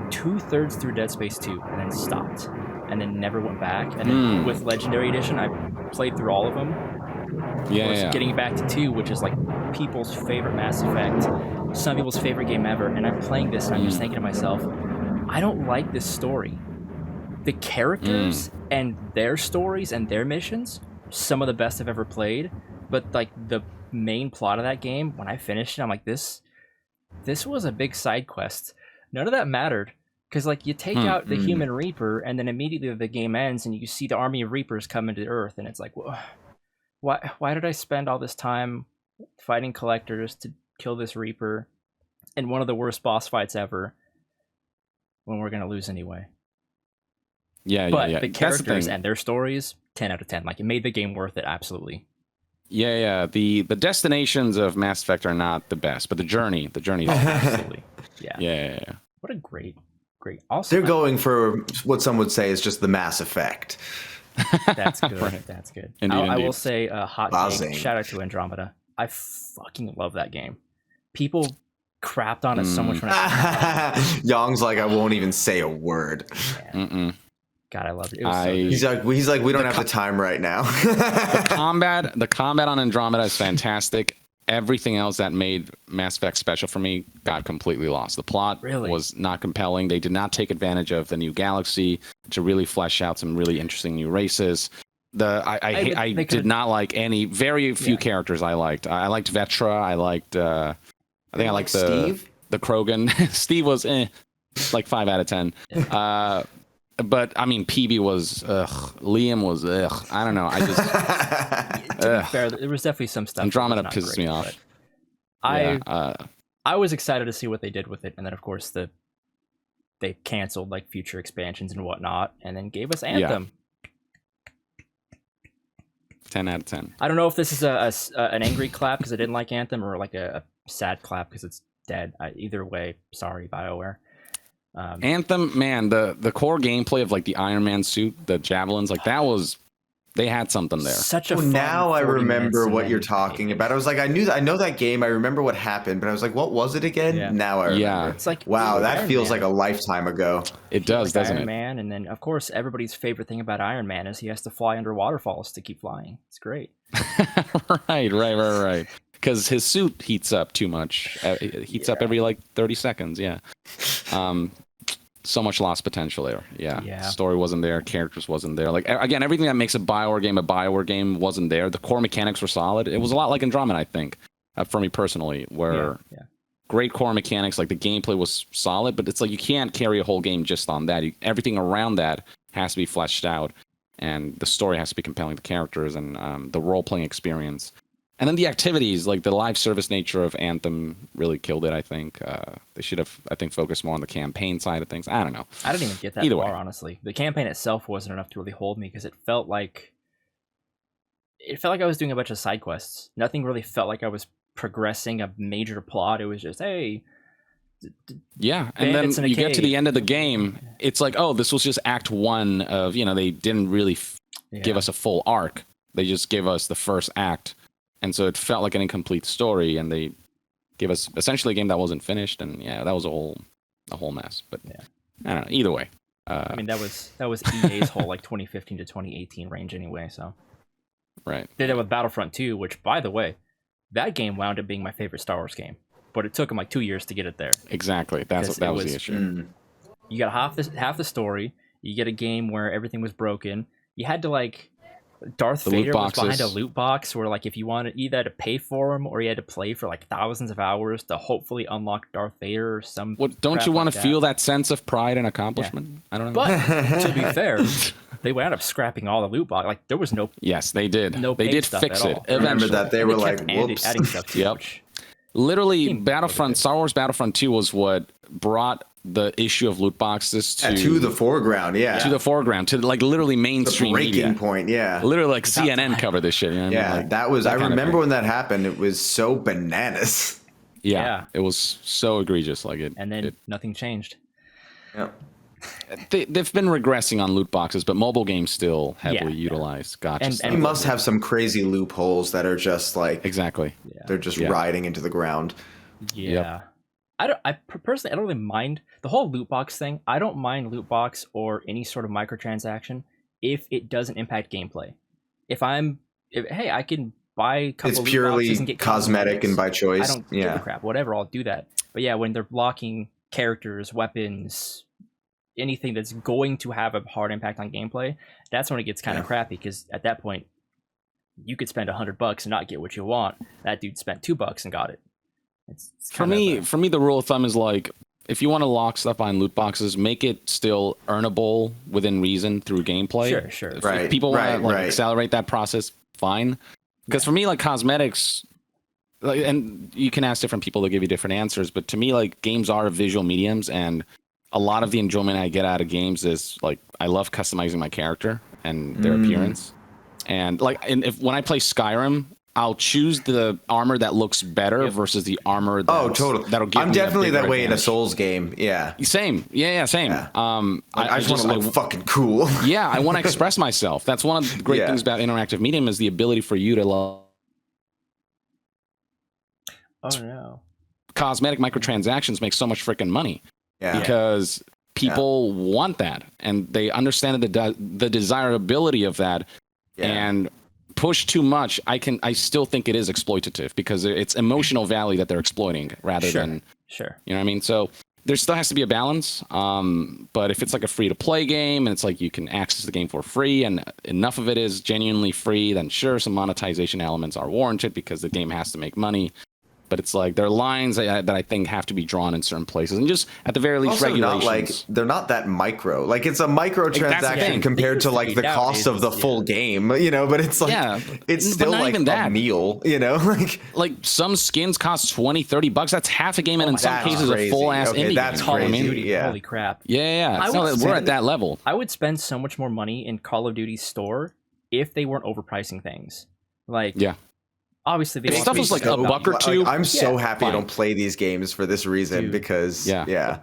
2/3 through Dead Space 2 and then stopped. And then never went back. And then with Legendary Edition, I played through all of them. Getting back to 2, which is like people's favorite Mass Effect. Some people's favorite game ever, and I'm playing this and I'm just thinking to myself, I don't like this story. The characters and their stories and their missions, some of the best I've ever played, but like the main plot of that game, when I finished it, I'm like, this was a big side quest. None of that mattered, because like you take out the Human Reaper and then immediately the game ends and you see the army of Reapers come into Earth, and it's like, why did I spend all this time fighting collectors to kill this Reaper in one of the worst boss fights ever when we're going to lose anyway? But the characters and their stories, 10 out of 10. Like, it made the game worth it, absolutely. Yeah. The destinations of Mass Effect are not the best, but the journey is absolutely. Yeah. What a great. Also, they're going for what some would say is just the Mass Effect. That's good. Right. That's good. Indeed. I will say a hot take. Shout out to Andromeda. I fucking love that game. People crapped on it so much when Young's like, I won't even say a word. God, I loved it. It was so good. He's like, we don't have the time right now. the combat on Andromeda is fantastic. Everything else that made Mass Effect special for me got completely lost. The plot was not compelling. They did not take advantage of the new galaxy to really flesh out some really interesting new races. I did not like very few characters I liked. I liked Vetra. I liked I liked Steve? The Krogan. Steve was like 5 out of 10. But I mean, PB was Liam was I don't know. I just to be fair, there was definitely some stuff. Andromeda pisses me off. I was excited to see what they did with it, and then of course they canceled like future expansions and whatnot, and then gave us Anthem. 10 out of 10. I don't know if this is an angry clap because I didn't like Anthem, or like a sad clap because it's dead. Either way, sorry, BioWare. Anthem, man, the core gameplay of like the Iron Man suit, the javelins, like that was, they had something there. Such a now I remember what you're talking about. I was like, I know that game. I remember what happened, but I was like, what was it again? Yeah. Now I remember. Yeah. It's like, wow, that Iron feels Man. like a lifetime ago. It does, like doesn't Iron it? Man, and then of course everybody's favorite thing about Iron Man is he has to fly under waterfalls to keep flying. It's great. right. Because his suit heats up too much. It heats up every like 30 seconds. Yeah. So much lost potential there. Yeah. Story wasn't there. Characters wasn't there. Like, again, everything that makes a BioWare game wasn't there. The core mechanics were solid. It was a lot like Andromeda, I think, for me personally, where great core mechanics, like the gameplay was solid, but it's like you can't carry a whole game just on that. Everything around that has to be fleshed out, and the story has to be compelling, the characters and the role-playing experience. And then the activities, like the live service nature of Anthem really killed it, I think. They should have, I think, focused more on the campaign side of things. I don't know. I didn't even get that far, honestly. The campaign itself wasn't enough to really hold me because it felt like I was doing a bunch of side quests. Nothing really felt like I was progressing a major plot. It was just, hey... and then you get to the end of the game, it's like, oh, this was just Act 1 of, they didn't really give us a full arc. They just give us the first act. And so it felt like an incomplete story, and they gave us essentially a game that wasn't finished, and that was a whole mess. But I don't know. Either way, I mean that was EA's whole like 2015 to 2018 range anyway. So right, did it with Battlefront 2, which by the way, that game wound up being my favorite Star Wars game, but it took them like 2 years to get it there. Exactly, that was the issue. You got half the story. You get a game where everything was broken. You had to like. Darth Vader was behind a loot box where, like, if you wanted, you either had to pay for him or you had to play for like thousands of hours to hopefully unlock Darth Vader or some. What don't you want to feel that sense of pride and accomplishment? Yeah. I don't know. But to be fair, they wound up scrapping all the loot box. Like there was no. Yes, they did. No, they did fix it. I remember that they were like, "Whoops!" Adding stuff to yep. Literally, Star Wars Battlefront 2 was what brought the issue of loot boxes to the foreground, to the foreground, to like literally mainstream the breaking media. Point, literally like CNN covered this shit. You know what I mean? Like, that was. I remember when that happened. It was so bananas. Yeah, it was so egregious. Like it, and then nothing changed. Yeah, they've been regressing on loot boxes, but mobile games still heavily utilized. Gotcha. And you must have some crazy loopholes that are just like they're just riding into the ground. Yeah. I personally, I don't really mind the whole loot box thing. I don't mind loot box or any sort of microtransaction if it doesn't impact gameplay. Hey, I can buy a couple it's purely and get cosmetic and by choice. I don't give a crap. Whatever, I'll do that. But yeah, when they're blocking characters, weapons, anything that's going to have a hard impact on gameplay, that's when it gets kind of crappy, because at that point, you could spend $100 and not get what you want. That dude spent $2 and got it. It's for me, the rule of thumb is like, if you want to lock stuff on loot boxes, make it still earnable within reason through gameplay. Sure. If people want to accelerate that process, fine. Because for me, like cosmetics, and you can ask different people to give you different answers, but to me, like games are visual mediums, and a lot of the enjoyment I get out of games is like I love customizing my character and their appearance. And like, when I play Skyrim, I'll choose the armor that looks better versus the armor totally. That'll give I'm me definitely a bigger that way advantage. in a Souls game. Yeah. Same. Yeah, same. Yeah. I just want to look fucking cool. Yeah, I want to express myself. That's one of the great things about interactive medium is the ability for you to love. Oh no. Cosmetic microtransactions make so much freaking money because people want that and they understand the desirability of that. And push too much, I still think it is exploitative because it's emotional value that they're exploiting rather than you know what I mean. So there still has to be a balance. But if it's like a free to play game and it's like you can access the game for free and enough of it is genuinely free, then sure, some monetization elements are warranted because the game has to make money. But it's like there are lines that I think have to be drawn in certain places, and just at the very least, also regulations. Not like they're not that micro. Like it's a microtransaction compared to like the cost of the full game, you know. But it's like it's still like a meal, you know. Like some skins cost $20-$30. That's half a game, and in some cases, a full ass indie that's game. Call of Duty. Yeah. Holy crap! Yeah. We're at that level. I would spend so much more money in Call of Duty's store if they weren't overpricing things. Like obviously, if stuff was like a buck or two. I'm so happy I don't play these games for this reason because to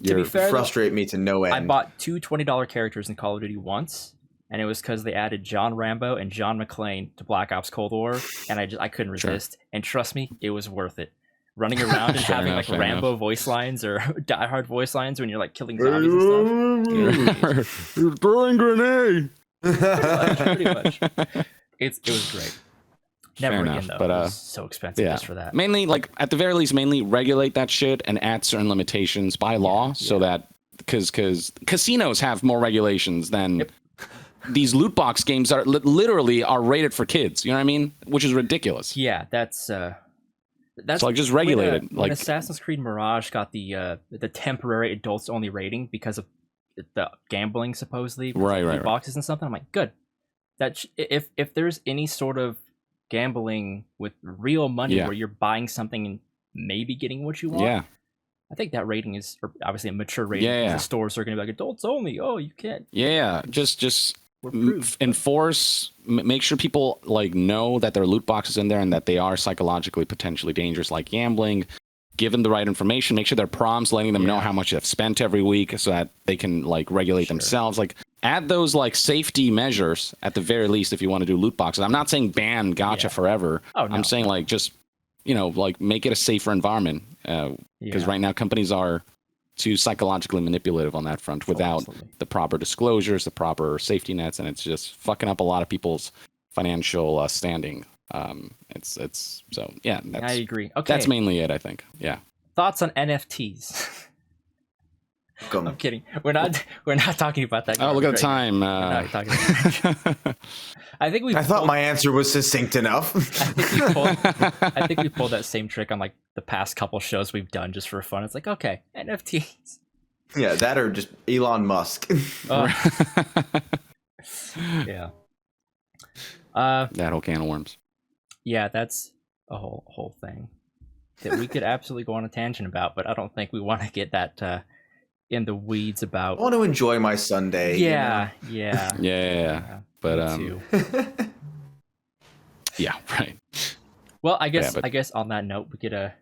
be fair, frustrate me to no end. I bought two $20 characters in Call of Duty once, and it was because they added John Rambo and John McClane to Black Ops Cold War, and I couldn't resist. And trust me, it was worth it. Running around and having like Rambo voice lines or Die Hard voice lines when you're like killing zombies and stuff. You're throwing grenade. Pretty much. It was great. Never again, though. But, it was so expensive just for that. Mainly, like, at the very least, regulate that shit and add certain limitations by law so that, because casinos have more regulations than these loot box games are literally are rated for kids. You know what I mean? Which is ridiculous. Yeah, that's so like just regulate it. When Assassin's Creed Mirage got the temporary adults only rating because of the gambling supposedly loot boxes and something, I'm like, good. That if there's any sort of gambling with real money where you're buying something and maybe getting what you want, I think that rating is obviously a mature rating. The stores are going to be like adults only. Oh, you can't. Just enforce, make sure people like know that there are loot boxes in there and that they are psychologically potentially dangerous, like gambling. Give them the right information. Make sure their proms letting them know how much they've spent every week so that they can like regulate themselves. Like add those like safety measures at the very least if you want to do loot boxes. I'm not saying ban gacha forever. I'm saying like just, you know, like make it a safer environment because right now companies are too psychologically manipulative on that front without the proper disclosures, the proper safety nets, and it's just fucking up a lot of people's financial standing. It's so yeah. I agree. Okay, that's mainly it. I think. Yeah. Thoughts on NFTs? I'm kidding. We're not talking about that. Oh, look at the time. I thought my answer was succinct enough. I think we pulled that same trick on like the past couple shows we've done just for fun. It's like, okay, NFTs. Yeah, that or just Elon Musk. Yeah. That whole can of worms. Yeah, that's a whole thing that we could absolutely go on a tangent about, but I don't think we want to get that in the weeds about. I want to enjoy my Sunday. Yeah. But yeah, right. Well, I guess on that note, we could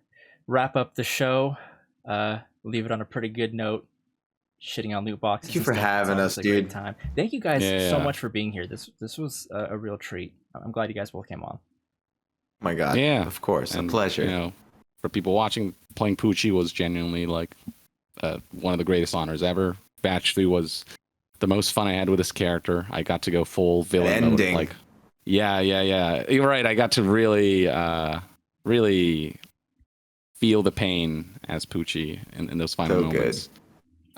wrap up the show. Leave it on a pretty good note. Shitting on loot boxes. Thank you for having us, dude. Time. Thank you guys so much for being here. This was a real treat. I'm glad you guys both came on. Oh my God. Yeah, of course. A pleasure. You know, for people watching, playing Poochie was genuinely like one of the greatest honors ever. Batch 3 was the most fun I had with this character. I got to go full villain mode. Like, yeah. You're right. I got to really feel the pain as Poochie in those final moments.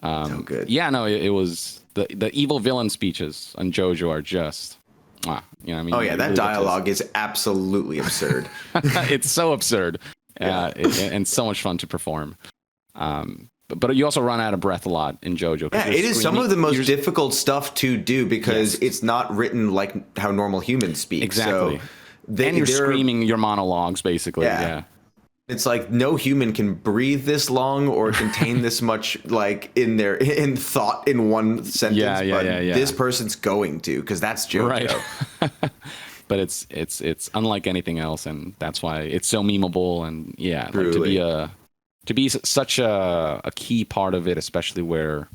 So good. Yeah, no, it was the evil villain speeches on JoJo are just, you know what I mean? Oh yeah, that dialogue is absolutely absurd. It's so absurd, and so much fun to perform. But you also run out of breath a lot in JoJo. Yeah, it is some of the most difficult stuff to do because it's not written like how normal humans speak. Exactly. So and you're screaming your monologues, basically. Yeah. It's like no human can breathe this long or contain this much like in thought in one sentence. But this person's going to, because that's JoJo. Right. But it's unlike anything else, and that's why it's so memeable. And yeah, like to be such a key part of it, especially where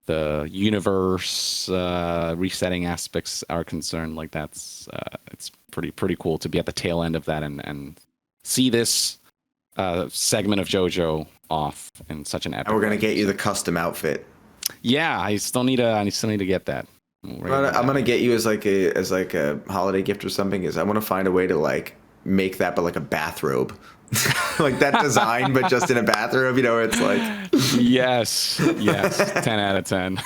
the universe resetting aspects are concerned. Like that's it's pretty cool to be at the tail end of that and see this segment of JoJo off in such an epic. And we're gonna get you the custom outfit. Yeah, I still need to get that. I'm gonna get you as like a holiday gift or something. Is I want to find a way to like make that, but like a bathrobe, like that design, but just in a bathrobe. You know, where it's like yes, 10 out of 10.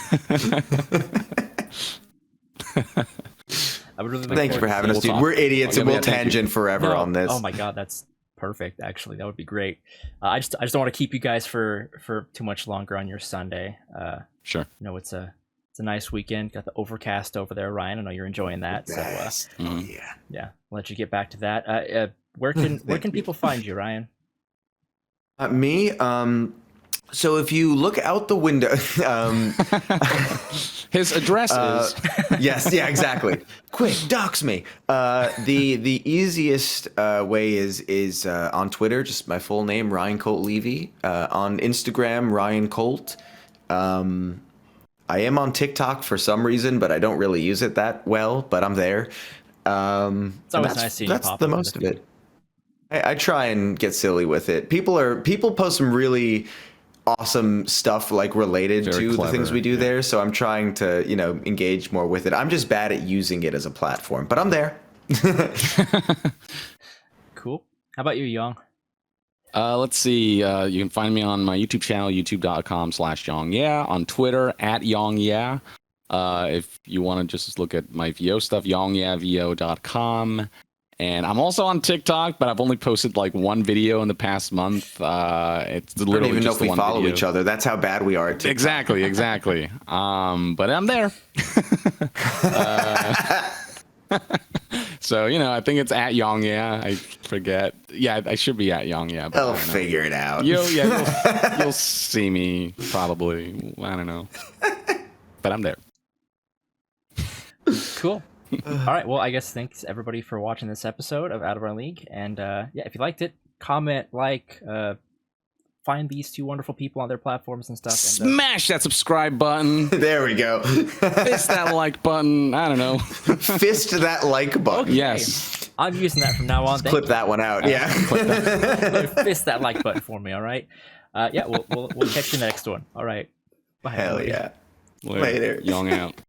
I would really Thank you for having us, dude. We're idiots and we'll tangent forever on this. Oh my god, that's perfect. Actually, that would be great. I just don't want to keep you guys for too much longer on your Sunday. Sure. You know, it's a nice weekend. Got the overcast over there, Ryan. I know you're enjoying that. Yes. So yeah. I'll let you get back to that. Where can people find you, Ryan? Me. So if you look out the window, his address is yes, yeah, exactly. Quick, dox me. The easiest way is on Twitter, just my full name, Ryan Colt Levy. On Instagram, Ryan Colt. I am on TikTok for some reason, but I don't really use it that well. But I'm there. It's always nice seeing you pop the most of it. I try and get silly with it. People post some really awesome stuff like related to the things we do there, so I'm trying to engage more with it. I'm just bad at using it as a platform, but I'm there. Cool. How about you, Young? Let's see. You can find me on my YouTube channel, youtube.com/YongYea, on Twitter @YongYea. If you want to just look at my VO stuff, yongyeavo.com. And I'm also on TikTok, but I've only posted like one video in the past month. It's literally I don't even know if we follow video. Each other. That's how bad we are at TikTok. Exactly. But I'm there. So, I think it's @YongYea. I forget. Yeah, I should be @YongYea. I'll figure it out. You'll see me probably. I don't know. But I'm there. Cool. All right. Well, I guess thanks everybody for watching this episode of Out of Our League. And if you liked it, comment, find these two wonderful people on their platforms and stuff. Smash that subscribe button. There we go. Fist that like button. I don't know. Fist that like button. Okay. Yes. I'm using that from now on. Clip that one out. Yeah. Fist that like button for me. All right. We'll catch you in the next one. All right. Bye. Hell yeah. Later. Young out.